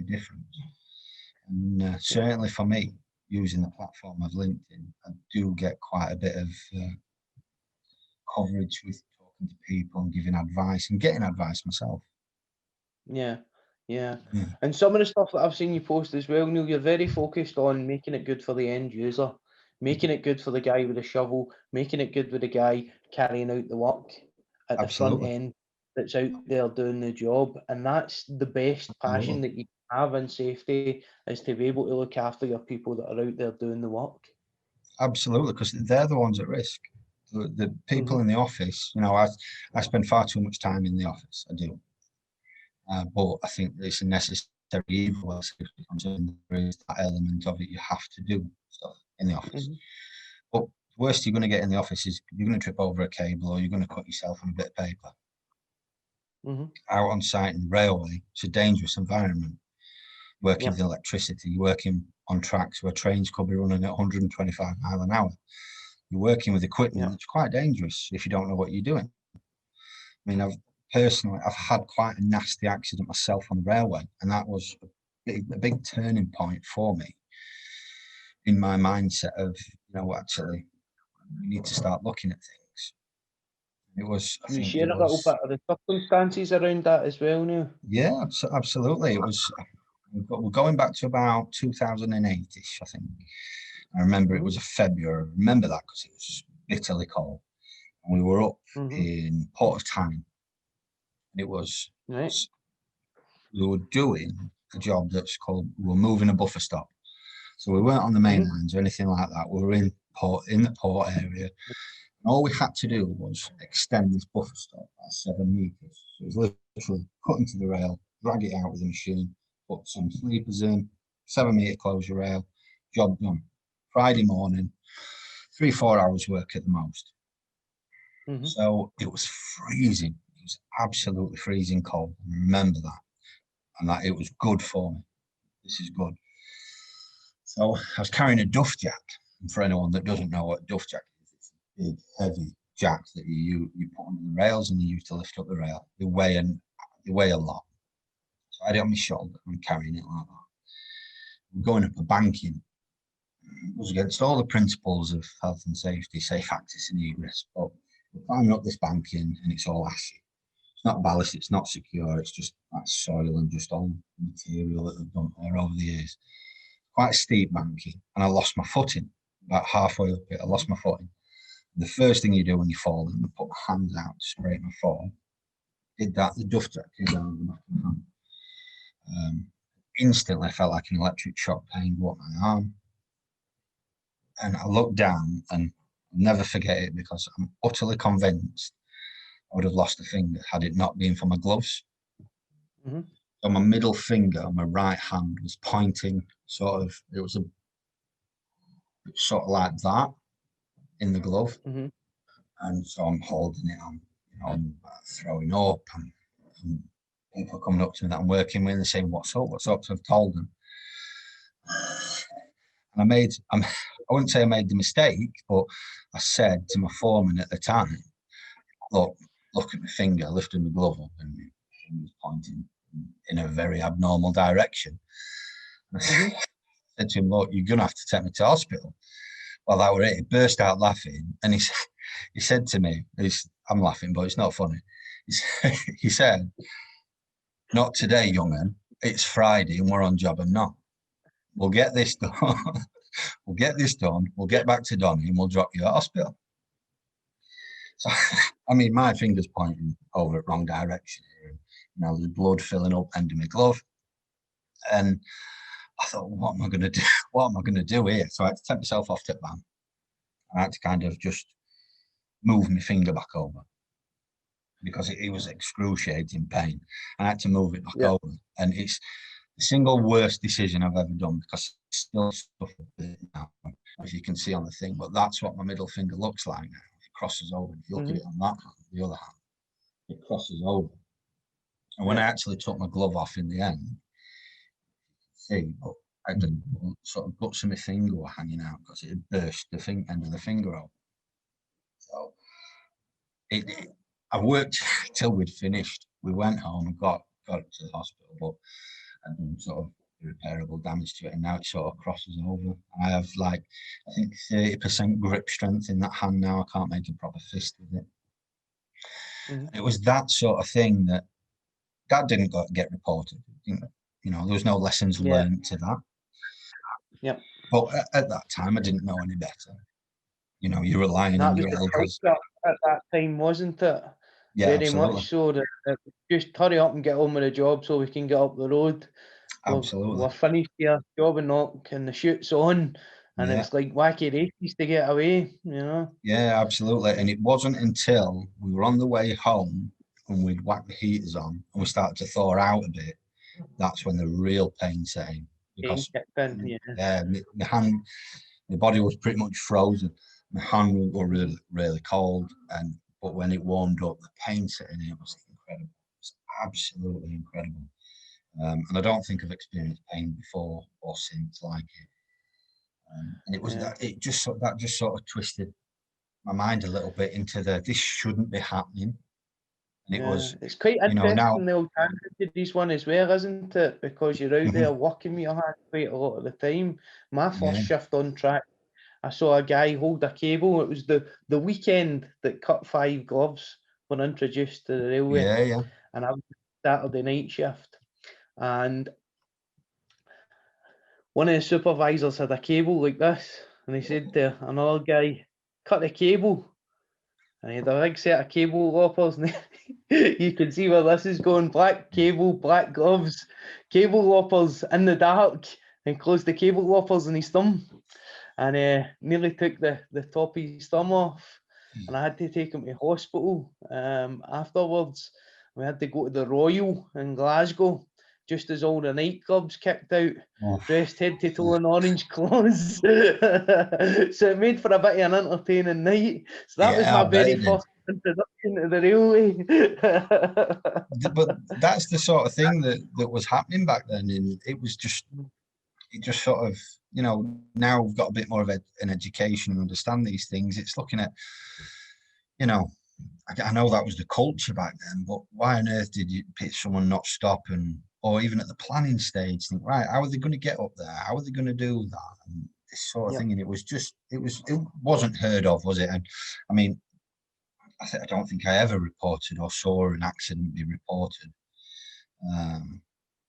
difference. And certainly for me, using the platform of LinkedIn, I do get quite a bit of coverage with talking to people and giving advice and getting advice myself. Yeah. And some of the stuff that I've seen you post as well, Neil, you're very focused on making it good for the end user, making it good for the guy with the shovel, making it good with the guy carrying out the work at the front end that's out there doing the job. And that's the best passion that you have in safety, is to be able to look after your people that are out there doing the work. Absolutely, because they're the ones at risk. The people in the office, I spend far too much time in the office. I do. But I think it's a necessary evil. There is that element of it. You have to do stuff in the office. But the worst you're going to get in the office is you're going to trip over a cable or you're going to cut yourself on a bit of paper. Out on site in the railway, it's a dangerous environment. Working with electricity, you're working on tracks where trains could be running at 125 miles an hour. You're working with equipment that's quite dangerous if you don't know what you're doing. I mean, I've had quite a nasty accident myself on the railway, and that was a big turning point for me in my mindset of, actually, we need to start looking at things. It was. Can you share a little bit of the circumstances around that as well, Neil? Yeah, absolutely. It was. We're going back to about 2008-ish, I think. I remember it was a February. I remember that because it was bitterly cold. And we were up in Port of Tyne. It was, Right. we were doing a job that's called, we were moving a buffer stop. So we weren't on the main lines or anything like that. We were in the port area. And all we had to do was extend this buffer stop by 7 meters. So it was literally cut into the rail, drag it out with a machine, put some sleepers in, 7 meter closure rail, job done. Friday morning, 3-4 hours work at the most. So it was freezing. It was absolutely freezing cold. I remember that. And that it was good for me. This is good. So I was carrying a duff jack. And for anyone that doesn't know what a duff jack is, it's a big, heavy jack that you put on the rails and you use to lift up the rail. They weigh a lot. So I had it on my shoulder. I'm carrying it like that. I'm going up a banking. It was against all the principles of health and safety, safe access and egress. But we're climbing up this banking and it's all ashy. It's not ballast, it's not secure, it's just that soil and just all material that they've dumped there over the years. Quite a steep banking, and I lost my footing. About halfway up it, I lost my footing. The first thing you do when you fall is put my hands out to scrape my fall. Did that, the duff jack came down the back of my hand. Instantly I felt like an electric shock pain go up my arm. And I looked down, and I'll never forget it because I'm utterly convinced I would have lost a finger had it not been for my gloves. So my middle finger on my right hand was pointing it was sort of like that in the glove. And so I'm holding it, I'm throwing up, and people are coming up to me that I'm working with and saying, what's up? So I've told them. And I wouldn't say I made the mistake, but I said to my foreman at the time, look at my finger, I lifted my glove up and he was pointing in a very abnormal direction. I said to him, look, you're going to have to take me to hospital. Well, that were it. He burst out laughing and he said to me, I'm laughing, but it's not funny. He said, not today, young'un. It's Friday and we're on job and not. We'll get this done. We'll get this done. We'll get back to Donny and we'll drop you at hospital. So, I mean, my finger's pointing over at wrong direction here. There's blood filling up end of my glove. And I thought, what am I going to do? What am I going to do here? So I had to take myself off to the van. I had to kind of just move my finger back over because it was excruciating pain. I had to move it back over. And it's the single worst decision I've ever done because it's still stuff now, as you can see on the thing. But that's what my middle finger looks like now. It crosses over. If you look at it on that hand, the other hand, it crosses over. And when I actually took my glove off in the end, but I had sort of guts of my finger were hanging out because it had burst the end of the finger out. So I worked till we'd finished. We went home and got to the hospital, but I'd done sort of irreparable damage to it, and now it sort of crosses over. I have I think 30% grip strength in that hand now. I can't make a proper fist with it. It was that sort of thing that didn't get reported. There was no lessons learned to that. But at that time, I didn't know any better. You're relying on your elders. At that time, wasn't it? Yeah, very absolutely. much so. That just hurry up and get on with the job so we can get up the road. Absolutely. We're finished here, job and knock, and the shoot's on. And it's like wacky races to get away, Yeah, absolutely. And it wasn't until we were on the way home and we'd whacked the heaters on and we started to thaw out a bit, that's when the real pain set in. Because my hand, my body was pretty much frozen. My hand were really, really cold. But when it warmed up, the pain set in, it was incredible. It was absolutely incredible. And I don't think I've experienced pain before or since like it. And it was that just sort of twisted my mind a little bit into this shouldn't be happening. And it was, it's quite interesting, the alternative this one as well, isn't it? Because you're out there working with your hand quite a lot of the time. My first shift on track, I saw a guy hold a cable. It was the weekend that Cut 5 gloves were introduced to the railway. And I was Saturday night shift. And one of the supervisors had a cable like this, and he said to another guy, cut the cable. And he had a big set of cable loppers, and you can see where this is going. Black cable, black gloves, cable loppers in the dark, and closed the cable loppers in his thumb. And nearly took the top of his thumb off. And I had to take him to hospital afterwards. We had to go to the Royal in Glasgow, just as all the nightclubs kicked out, dressed head to toe in orange clothes. So it made for a bit of an entertaining night. So that was my very first introduction to the railway. But that's the sort of thing that was happening back then, and it just sort of, you know, now we've got a bit more of an education and understand these things. It's looking at, you know, I know that was the culture back then, but why on earth did someone not stop or even at the planning stage think, right, how are they going to get up there? How are they going to do that? And this sort of thing. And it wasn't heard of, was it? And I mean, I don't think I ever reported or saw an accident be reported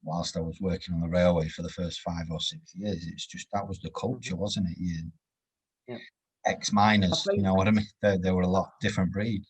whilst I was working on the railway for the first 5 or 6 years. It's just, that was the culture, wasn't it? Ex-miners, you know what I mean? They were a lot different breed.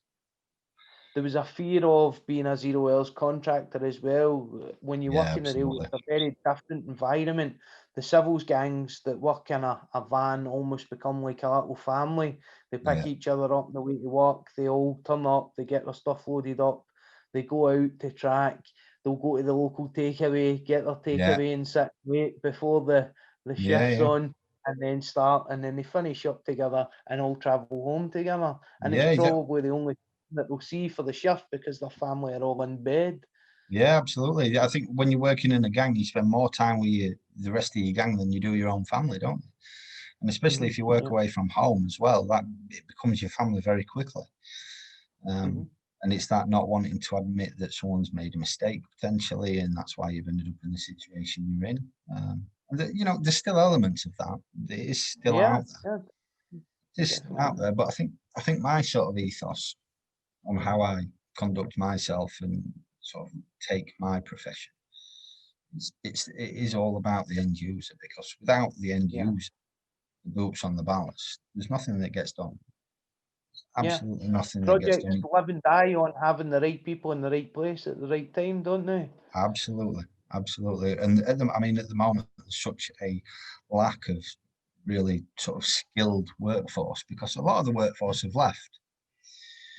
There was a fear of being a zero hours contractor as well. When you work in the rail, it's a very different environment. The civils gangs that work in a van almost become like a little family. They pick each other up on the way to work. They all turn up. They get their stuff loaded up. They go out to track. They'll go to the local takeaway, get their takeaway and sit, wait before the shift's on, and then start, and then they finish up together and all travel home together. And it's probably the only that they'll see for the shift because their family are all in bed. Yeah, absolutely. I think when you're working in a gang, you spend more time with the rest of your gang than you do your own family, don't you? And especially if you work away from home as well, that it becomes your family very quickly. And it's that not wanting to admit that someone's made a mistake potentially, and that's why you've ended up in the situation you're in. And you know, there's still elements of that. It is still out there. It's out there, but I think my sort of ethos on how I conduct myself and sort of take my profession, it is all about the end user, because without the end user, the boots on the ballast, there's nothing that gets done. Absolutely nothing that gets done. Projects live and die on having the right people in the right place at the right time, don't they? Absolutely, absolutely. And at the moment, there's such a lack of really sort of skilled workforce, because a lot of the workforce have left.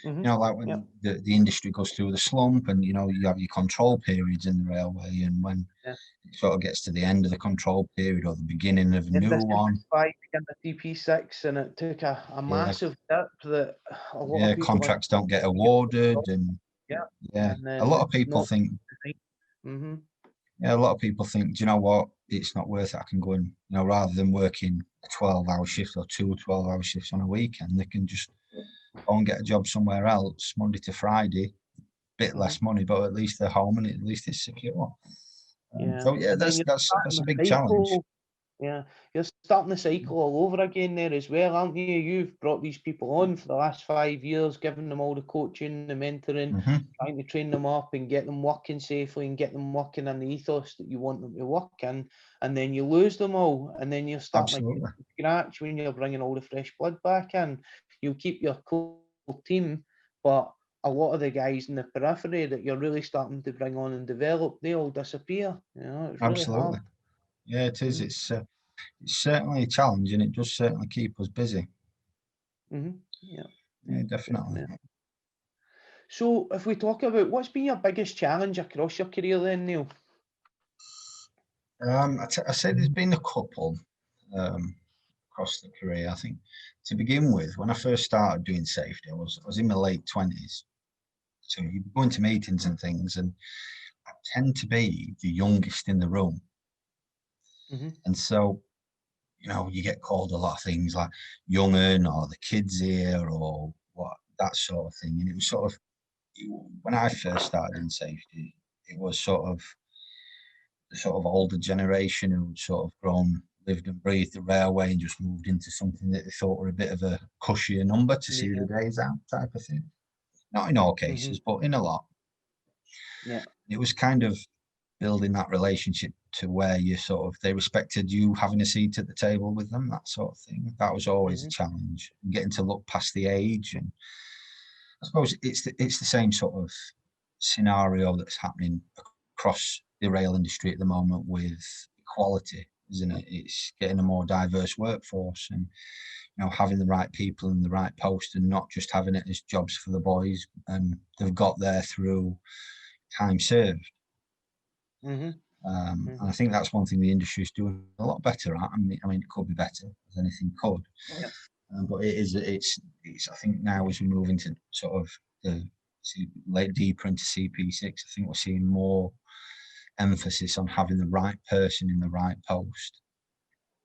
You know, like when the industry goes through the slump, and you know, you have your control periods in the railway, and when it sort of gets to the end of the control period or the beginning of a new one, in the TP6, and it took a massive dip that a lot of people contracts don't get awarded, and a lot of people think a lot of people think, do you know what, it's not worth it. I can go and, you know, rather than working a 12-hour shift or 2 12-hour shifts on a weekend, they can just go and get a job somewhere else Monday to Friday, bit less money, but at least they're home and at least it's secure. So that's a big challenge. Yeah, you're starting the cycle all over again there as well, aren't you? You've brought these people on for the last 5 years, giving them all the coaching, the mentoring, trying to train them up and get them working safely and get them working in the ethos that you want them to work in, and then you lose them all, and then you're starting from scratch when you're bringing all the fresh blood back in. You'll keep your core team, but a lot of the guys in the periphery that you're really starting to bring on and develop, they all disappear. You know, it's really hard. Yeah, it is. It's certainly a challenge, and it does certainly keep us busy. Yeah, definitely. So if we talk about what's been your biggest challenge across your career then, Neil? I say there's been a couple across the career. I think to begin with, when I first started doing safety, I was in my late 20s. So you're going to meetings and things, and I tend to be the youngest in the room. And so, you know, you get called a lot of things like young'un or the kids here or what, that sort of thing. And it was sort of, when I first started in safety, it was sort of the sort of older generation who sort of grown, lived and breathed the railway and just moved into something that they thought were a bit of a cushier number to see the days out type of thing. Not in all cases, but in a lot. It was kind of building that relationship to where you sort of, they respected you having a seat at the table with them, that sort of thing. That was always a challenge, getting to look past the age. And I suppose it's the same sort of scenario that's happening across the rail industry at the moment with equality, isn't it? It's getting a more diverse workforce, and having the right people in the right post, and not just having it as jobs for the boys, and they've got there through time served. And I think that's one thing the industry is doing a lot better at. I mean, it could be better, as anything could. But it's I think now, as we move into sort of deeper into CP6, I think we're seeing more emphasis on having the right person in the right post.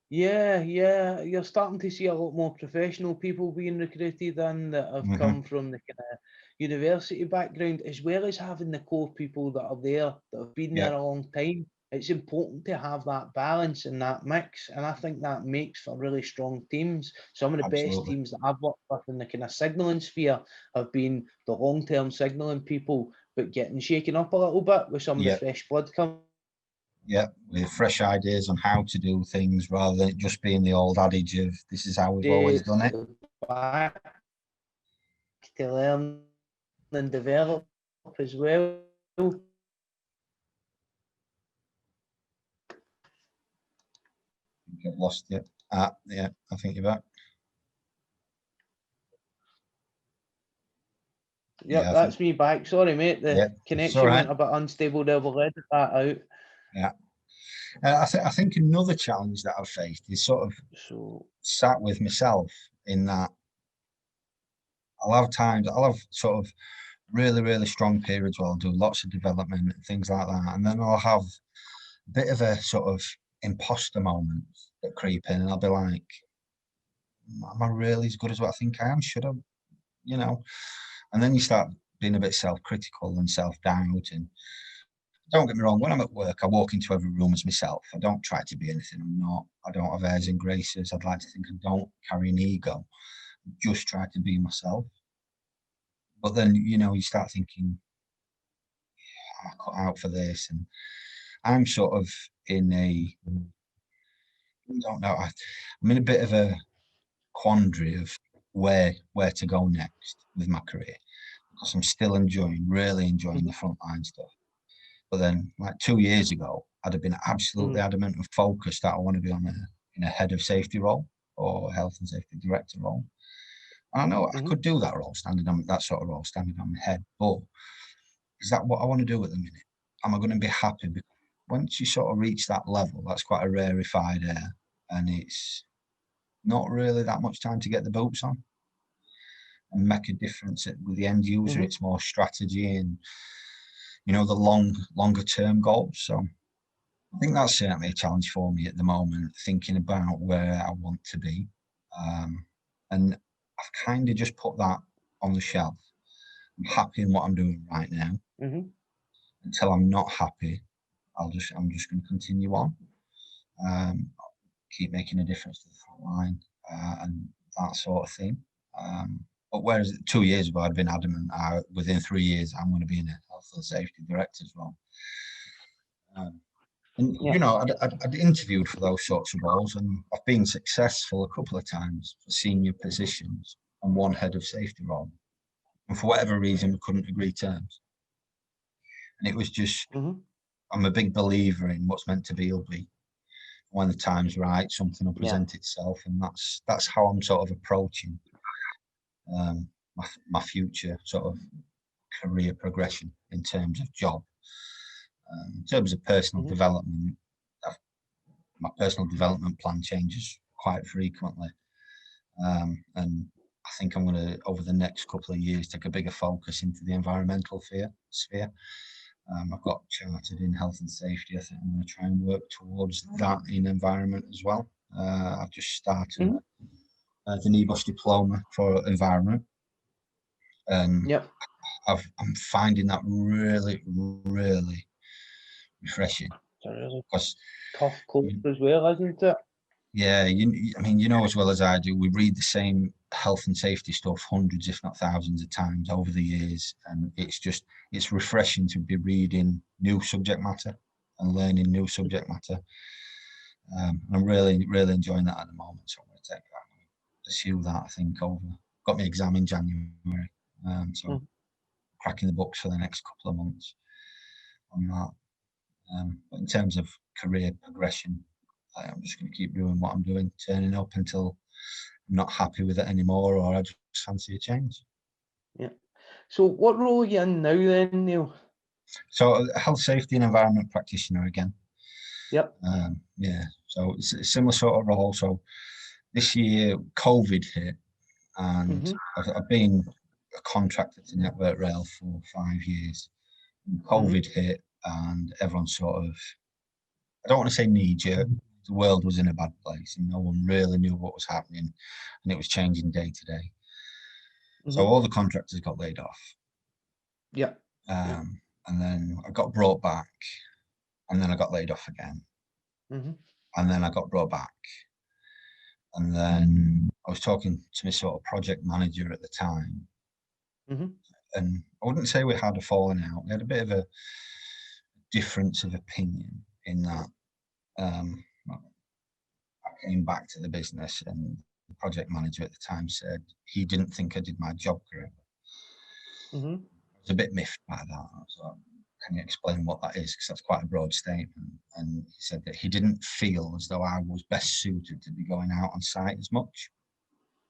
Yeah, you're starting to see a lot more professional people being recruited in that have come from the kind of university background, as well as having the core people that are there that have been there a long time. It's important to have that balance and that mix, and I think that makes for really strong teams. Some of the best teams that I've worked with in the kind of signalling sphere have been the long-term signalling people, but getting shaken up a little bit with some of the fresh blood coming. Yeah, with fresh ideas on how to do things, rather than it just being the old adage of this is how we've always done it. Back to learn and develop as well. I've lost you. Yeah, I think you're back. Yeah, that's me back. Sorry, mate. The connection went a bit unstable there. We'll edit that out. Yeah. I think another challenge that I've faced is sort of sat with myself in that I'll have sort of really, really strong periods where I'll do lots of development and things like that. And then I'll have a bit of a sort of imposter moment that creep in, and I'll be like, am I really as good as what I think I am? Should I, And then you start being a bit self-critical and self-doubt. And don't get me wrong, when I'm at work, I walk into every room as myself. I don't try to be anything I'm not. I don't have airs and graces. I'd like to think I don't carry an ego. I just try to be myself. But then, you start thinking, I'm cut out for this. And I'm sort of in I don't know, I'm in a bit of a quandary of where to go next with my career, because I'm still really enjoying the frontline stuff. But then, like 2 years ago, I'd have been absolutely adamant and focused that I want to be in a head of safety role or health and safety director role. And I know I could do that role, standing on my head. But is that what I want to do at the minute? Am I going to be happy? Because once you sort of reach that level, that's quite a rarefied air, and it's not really that much time to get the boots on and make a difference with the end user. It's more strategy and the longer term goals. So I think that's certainly a challenge for me at the moment, thinking about where I want to be. And I've kind of just put that on the shelf. I'm happy in what I'm doing right now. Until I'm not happy, I'm just going to continue on. Keep making a difference to the front line and that sort of thing. But whereas 2 years ago, I'd been adamant, within 3 years, I'm going to be in a health and safety director's role. I'd interviewed for those sorts of roles, and I've been successful a couple of times for senior positions on one head of safety role. And for whatever reason, we couldn't agree terms. And it was just, I'm a big believer in what's meant to be will be. When the time's right, something will present itself, and that's how I'm sort of approaching my future sort of career progression in terms of job. In terms of personal development, my personal development plan changes quite frequently, and I think I'm going to, over the next couple of years, take a bigger focus into the environmental sphere. I've got chartered in health and safety. I think I'm going to try and work towards that in environment as well. I've just started the NEBOSH diploma for environment, and I'm finding that really, really refreshing. Because tough course as well, isn't it? Yeah, as well as I do, we read the same health and safety stuff hundreds, if not thousands of times over the years. And it's refreshing to be reading new subject matter. and learning new subject matter. I'm really enjoying that at the moment. So I'm going to pursue that. I think got my exam in January, so cracking the books for the next couple of months on that. But in terms of career progression, I'm just going to keep doing what I'm doing, turning up until I'm not happy with it anymore, or I just fancy a change. Yeah. So what role are you in now then, Neil? So health, safety and environment practitioner again. Yep. Yeah, so it's a similar sort of role. So this year COVID hit, and I've been a contractor to Network Rail for 5 years. And COVID hit, and everyone sort of, I don't want to say knee-jerk, the world was in a bad place and no one really knew what was happening, and it was changing day to day. So all the contractors got laid off. Yeah. And then I got brought back, and then I got laid off again. And then I got brought back. And then I was talking to my sort of project manager at the time. And I wouldn't say we had a falling out. We had a bit of a difference of opinion in that I came back to the business, and the project manager at the time said he didn't think I did my job correctly. I was a bit miffed by that. So, can you explain what that is? Because that's quite a broad statement. And he said that he didn't feel as though I was best suited to be going out on site as much.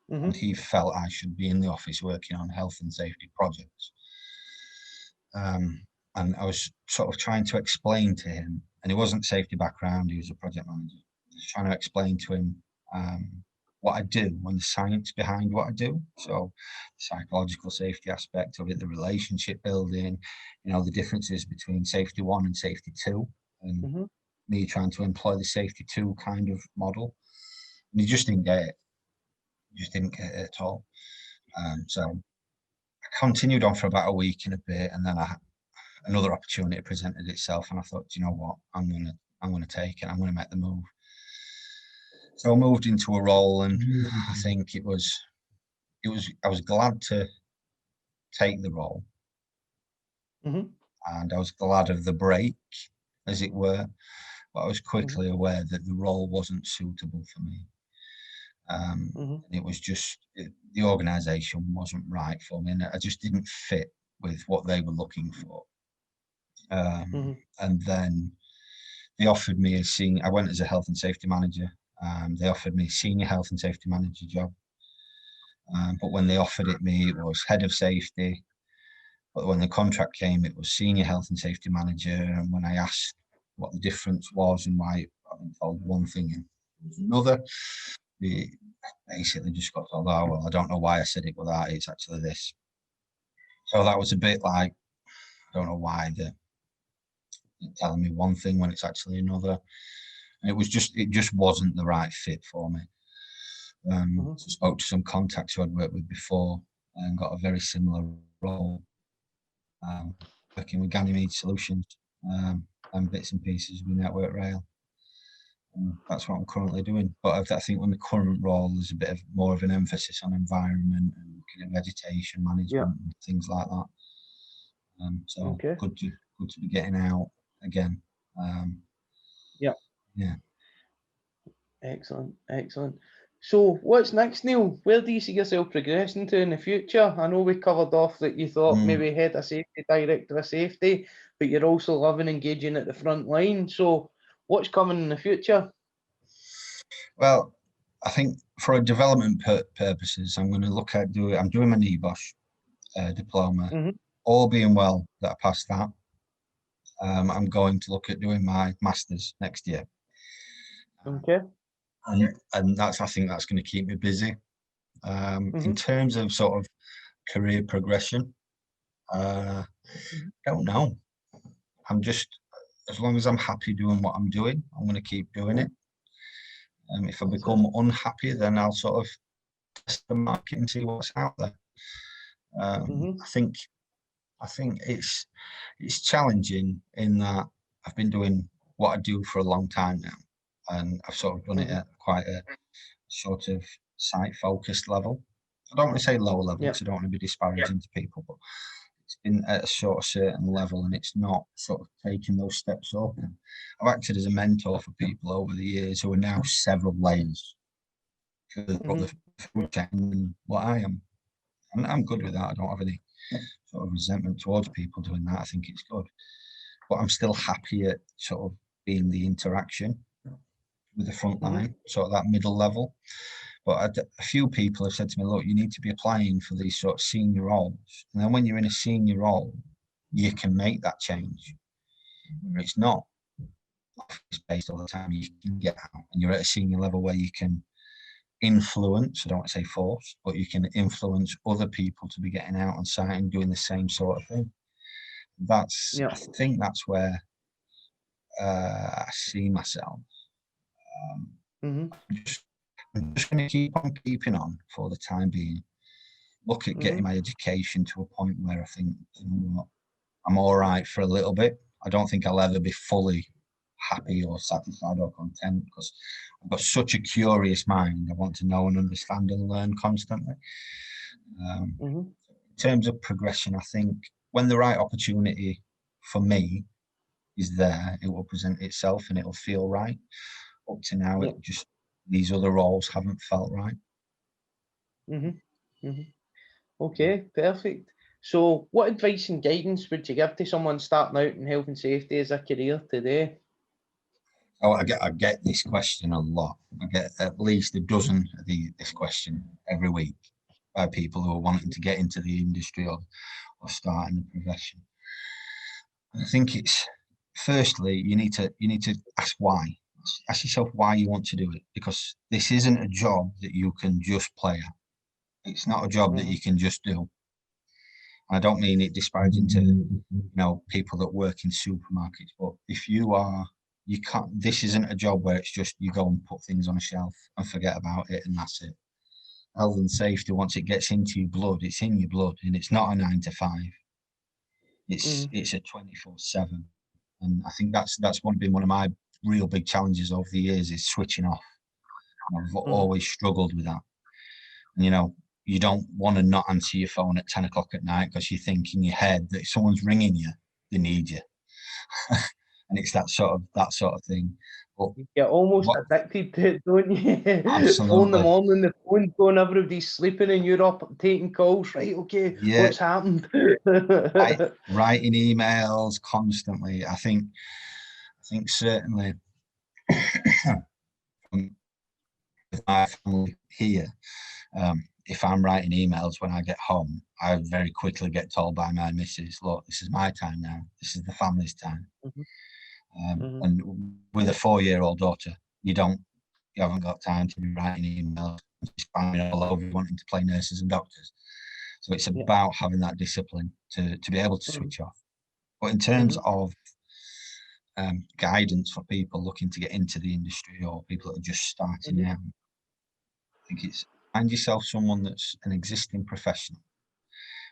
And he felt I should be in the office working on health and safety projects. And I was sort of trying to explain to him, and he wasn't safety background, he was a project manager. I was trying to explain to him what I do and the science behind what I do. So the psychological safety aspect of it, the relationship building, you know, the differences between safety 1 and safety 2, and me trying to employ the safety 2 kind of model. And he just didn't get it. He just didn't get it at all. So I continued on for about a week and a bit, and then another opportunity presented itself, and I thought, you know what, I'm gonna take it. I'm gonna make the move. So I moved into a role, and I think I was glad to take the role, and I was glad of the break, as it were, but I was quickly aware that the role wasn't suitable for me. And it was just, the organisation wasn't right for me, and I just didn't fit with what they were looking for. And then they offered me I went as a health and safety manager. They offered me senior health and safety manager job. But when they offered it me, it was head of safety. But when the contract came, it was senior health and safety manager. And when I asked what the difference was and why I've been told one thing and it was another, they basically just got told, oh, well, I don't know why I said it was that, it's actually this. So that was a bit like, I don't know why they're telling me one thing when it's actually another. And it just wasn't the right fit for me. So spoke to some contacts who I'd worked with before and got a very similar role, working with Ganymede Solutions and bits and pieces with Network Rail. That's what I'm currently doing. But I think with my current role, there's a bit of more of an emphasis on environment and looking at vegetation management and things like that. So good to be getting out again. Yeah. Excellent. So what's next, Neil? Where do you see yourself progressing to in the future? I know we covered off that you thought maybe head of safety, director of safety, but you're also loving engaging at the front line. So what's coming in the future? Well, I think for development purposes, I'm going to look at I'm doing my NEBOSH diploma. All being well that I pass that, I'm going to look at doing my master's next year. Okay. And I think that's going to keep me busy. In terms of sort of career progression, I don't know. I'm just, as long as I'm happy doing what I'm doing, I'm going to keep doing it. If I become unhappy, then I'll sort of test the market and see what's out there. I think it's challenging in that I've been doing what I do for a long time now, and I've sort of done it at quite a sort of site focused level. I don't want to say low level because I don't want to be disparaging to people, but been at a sort of certain level and it's not sort of taking those steps up. I've acted as a mentor for people over the years who are now several layers further up the food chain than what I am. And I'm good with that. I don't have any sort of resentment towards people doing that. I think it's good. But I'm still happy at sort of being the interaction with the front line, sort of that middle level. But a few people have said to me, look, you need to be applying for these sort of senior roles. And then when you're in a senior role, you can make that change. Where it's not office-based all the time, you can get out and you're at a senior level where you can influence, I don't want to say force, but you can influence other people to be getting out on site and doing the same sort of thing. That's, I think that's where I see myself. I'm just going to keep on keeping on for the time being. Look at getting my education to a point where I think, you know what, I'm all right for a little bit. I don't think I'll ever be fully happy or satisfied or content because I've got such a curious mind. I want to know and understand and learn constantly. In terms of progression, I think when the right opportunity for me is there, it will present itself and it will feel right. Up to now, it just, these other roles haven't felt right. Okay, perfect. So what advice and guidance would you give to someone starting out in health and safety as a career today? Oh, I get this question a lot. I get at least a dozen of this question every week by people who are wanting to get into the industry or start in the profession. And I think it's, firstly, you need to ask why. Ask yourself why you want to do it, because this isn't a job that you can just play at. It's not a job that you can just do. I don't mean it disparaging to, you know, people that work in supermarkets, but if you are, you can't, this isn't a job where it's just you go and put things on a shelf and forget about it and that's it. Health and safety, once it gets into your blood, it's in your blood, and it's not a 9 to 5. It's a 24/7. And I think that's been one of my real big challenges over the years, is switching off. I've always struggled with that. And, you know, you don't want to not answer your phone at 10 o'clock at night because you think in your head that if someone's ringing you, they need you. And it's that sort of thing. But you get almost addicted to it, don't you? Absolutely. 4 in the morning, the phone's going, everybody's sleeping, and you're up taking calls. Right, okay, what's happened? Writing emails constantly. I think certainly with my family here, if I'm writing emails when I get home, I very quickly get told by my missus, look, this is my time now. This is the family's time. And with a 4-year-old daughter, you haven't got time to be writing emails, just finding all over wanting to play nurses and doctors. So it's about having that discipline to be able to switch off. But in terms of guidance for people looking to get into the industry or people that are just starting out, I think it's find yourself someone that's an existing professional,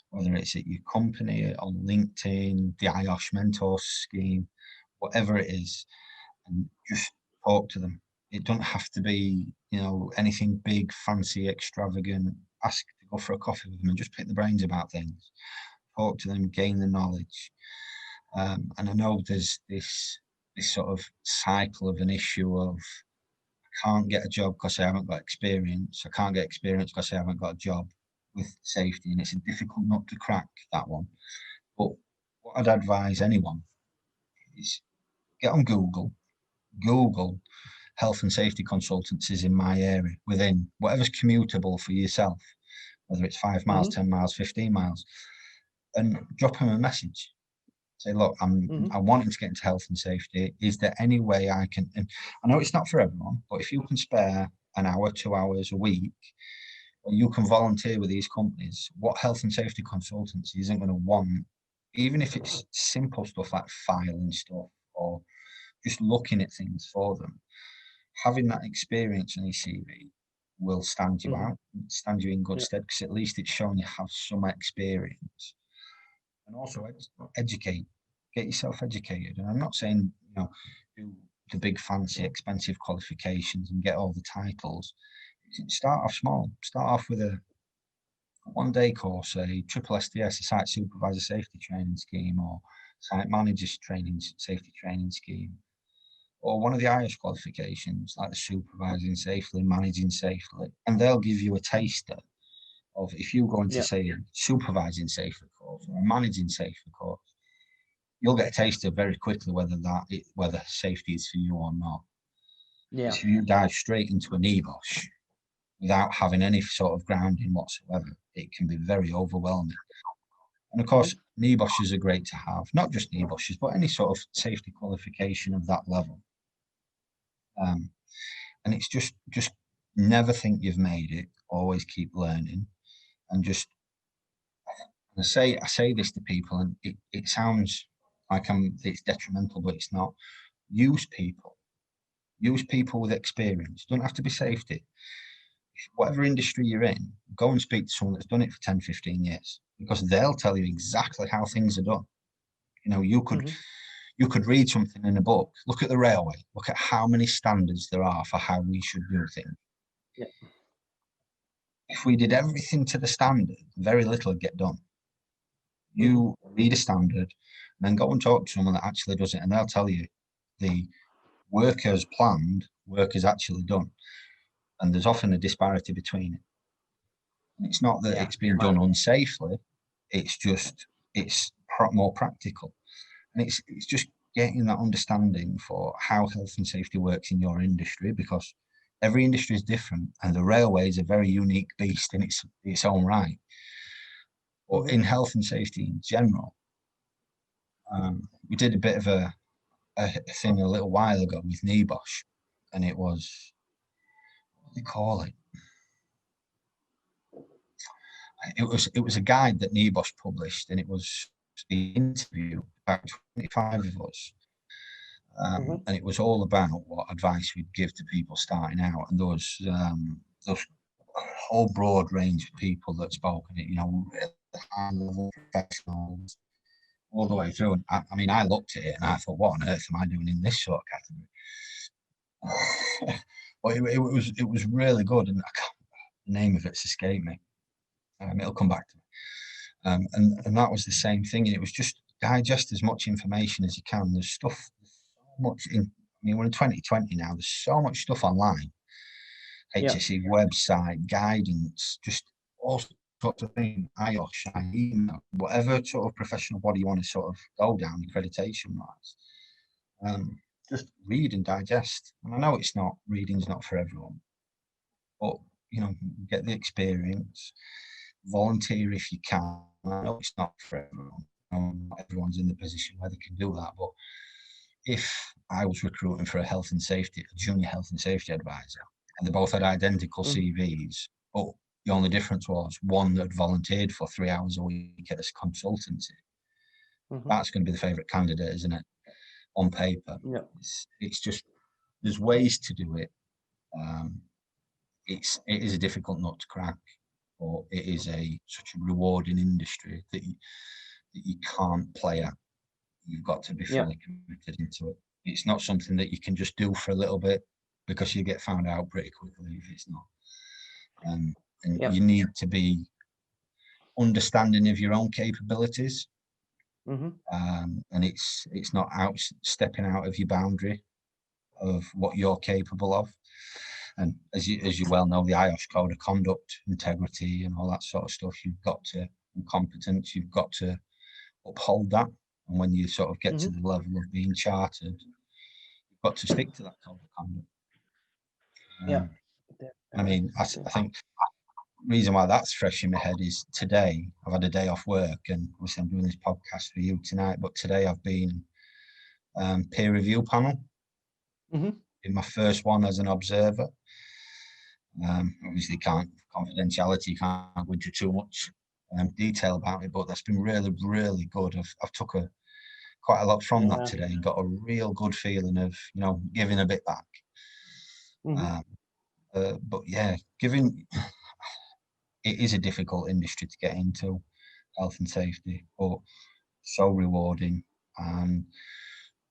whether it's at your company, on LinkedIn, the MIIRSM mentor scheme, whatever it is, and just talk to them. It don't have to be, you know, anything big, fancy, extravagant. Ask to go for a coffee with them and just pick the brains about things. Talk to them, gain the knowledge. And I know there's this sort of cycle of an issue of I can't get a job because I haven't got experience. I can't get experience because I haven't got a job with safety, and it's a difficult nut to crack, that one. But what I'd advise anyone is get on Google health and safety consultancies in my area, within whatever's commutable for yourself, whether it's 5 miles, 10 miles, 15 miles, and drop them a message. Say, look, I'm wanting to get into health and safety. Is there any way I can, and I know it's not for everyone, but if you can spare an hour, 2 hours a week, or you can volunteer with these companies, what health and safety consultancy isn't going to want, even if it's simple stuff like filing stuff or just looking at things for them, having that experience in your CV will stand you out, stand you in good stead, because at least it's showing you have some experience. And also educate, get yourself educated. And I'm not saying, you know, do the big fancy expensive qualifications and get all the titles. Start off small. Start off with a one-day course, a triple STS, a site supervisor safety training scheme, or site managers training safety training scheme, or one of the IOSH qualifications like the supervising safely, managing safely, and they'll give you a taster of, if you go into say a supervising safely course or a managing safely course, you'll get a taster very quickly whether safety is for you or not. Yeah. If you dive straight into a NEBOSH without having any sort of grounding whatsoever, it can be very overwhelming. And of course, NEBOSHs are great to have, not just NEBOSHs, but any sort of safety qualification of that level. And it's just never think you've made it, always keep learning, and just, I say this to people, and it sounds like it's detrimental, but it's not. Use people with experience. Don't have to be safety. Whatever industry you're in, go and speak to someone that's done it for 10, 15 years, because they'll tell you exactly how things are done. You know, you could read something in a book, look at the railway, look at how many standards there are for how we should do things. Yeah. If we did everything to the standard, very little would get done. You read a standard, and then go and talk to someone that actually does it, and they'll tell you the work as planned, work is actually done. And there's often a disparity between it. And it's not that it's being done unsafely, it's just, it's more practical. And it's just getting that understanding for how health and safety works in your industry, because every industry is different, and the railway is a very unique beast in its own right. But in health and safety in general, we did a bit of a thing a little while ago with NEBOSH, and it was, what do they call it? It was a guide that NEBOSH published, and it was the interview about 25 of us. And it was all about what advice we'd give to people starting out. And there was a whole broad range of people that spoke, and you know, high-level professionals all the way through. And I mean, I looked at it and I thought, what on earth am I doing in this sort of category? But it was really good, and the name of it's escaped me. It'll come back to me. And that was the same thing. And it was just digest as much information as you can. There's stuff, so much in. I mean, we're in 2020 now. There's so much stuff online. HSE website, guidance, just all sorts of things. IOSH, PIEMA, whatever sort of professional body you want to sort of go down accreditation-wise. Just read and digest. And I know reading's not for everyone, but you know, get the experience. Volunteer if you can. I know it's not for everyone. Not everyone's in the position where they can do that. But if I was recruiting for a junior health and safety advisor, and they both had identical CVs, but the only difference was one that volunteered for 3 hours a week at a consultancy, that's going to be the favourite candidate, isn't it? On paper. Yeah. It's just, there's ways to do it. It is a difficult nut to crack. Or it is such a rewarding industry that you can't play at. You've got to be fully committed into it. It's not something that you can just do for a little bit, because you get found out pretty quickly if it's not. And you need to be understanding of your own capabilities. And it's not stepping out of your boundary of what you're capable of. And as you well know, the IOSH code of conduct, integrity, and all that sort of stuff, you've got to, and competence, you've got to uphold that. And when you sort of get to the level of being chartered, you've got to stick to that code of conduct. I mean, I think the reason why that's fresh in my head is today I've had a day off work, and obviously I'm doing this podcast for you tonight, but today I've been peer review panel. In my first one as an observer. Obviously confidentiality, can't go into too much detail about it, but that's been really, really good. I've took quite a lot from that today, and got a real good feeling of, you know, giving a bit back. But yeah, it is a difficult industry to get into, health and safety, but so rewarding. And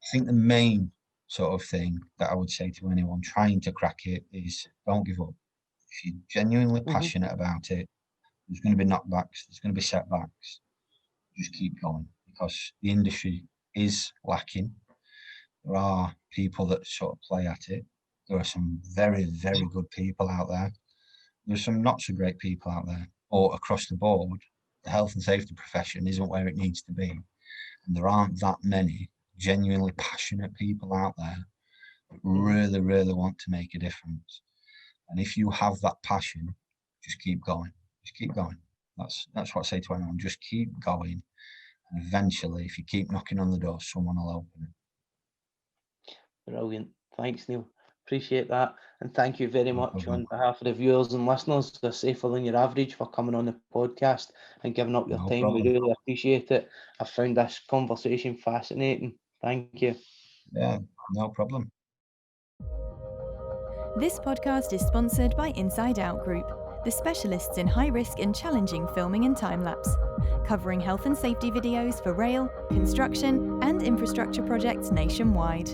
I think the main sort of thing that I would say to anyone trying to crack it is, don't give up. If you're genuinely passionate about it, There's going to be knockbacks. There's going to be setbacks. Just keep going, because the industry is lacking. There are people that sort of play at it. There are some very, very good people out there. There's some not so great people out there, or across the board. The health and safety profession isn't where it needs to be. And there aren't that many genuinely passionate people out there that really, really want to make a difference. And if you have that passion, just keep going. Just keep going. That's what I say to anyone. Just keep going. And eventually, if you keep knocking on the door, someone will open it. Brilliant. Thanks, Neil. Appreciate that. And thank you very No much problem. on behalf of the viewers and listeners of Safer Than Your Average for coming on the podcast and giving up your No time. problem. We really appreciate it. I found this conversation fascinating. Thank you. Yeah, no problem. This podcast is sponsored by Inside Out Group, the specialists in high-risk and challenging filming and time-lapse, covering health and safety videos for rail, construction and infrastructure projects nationwide.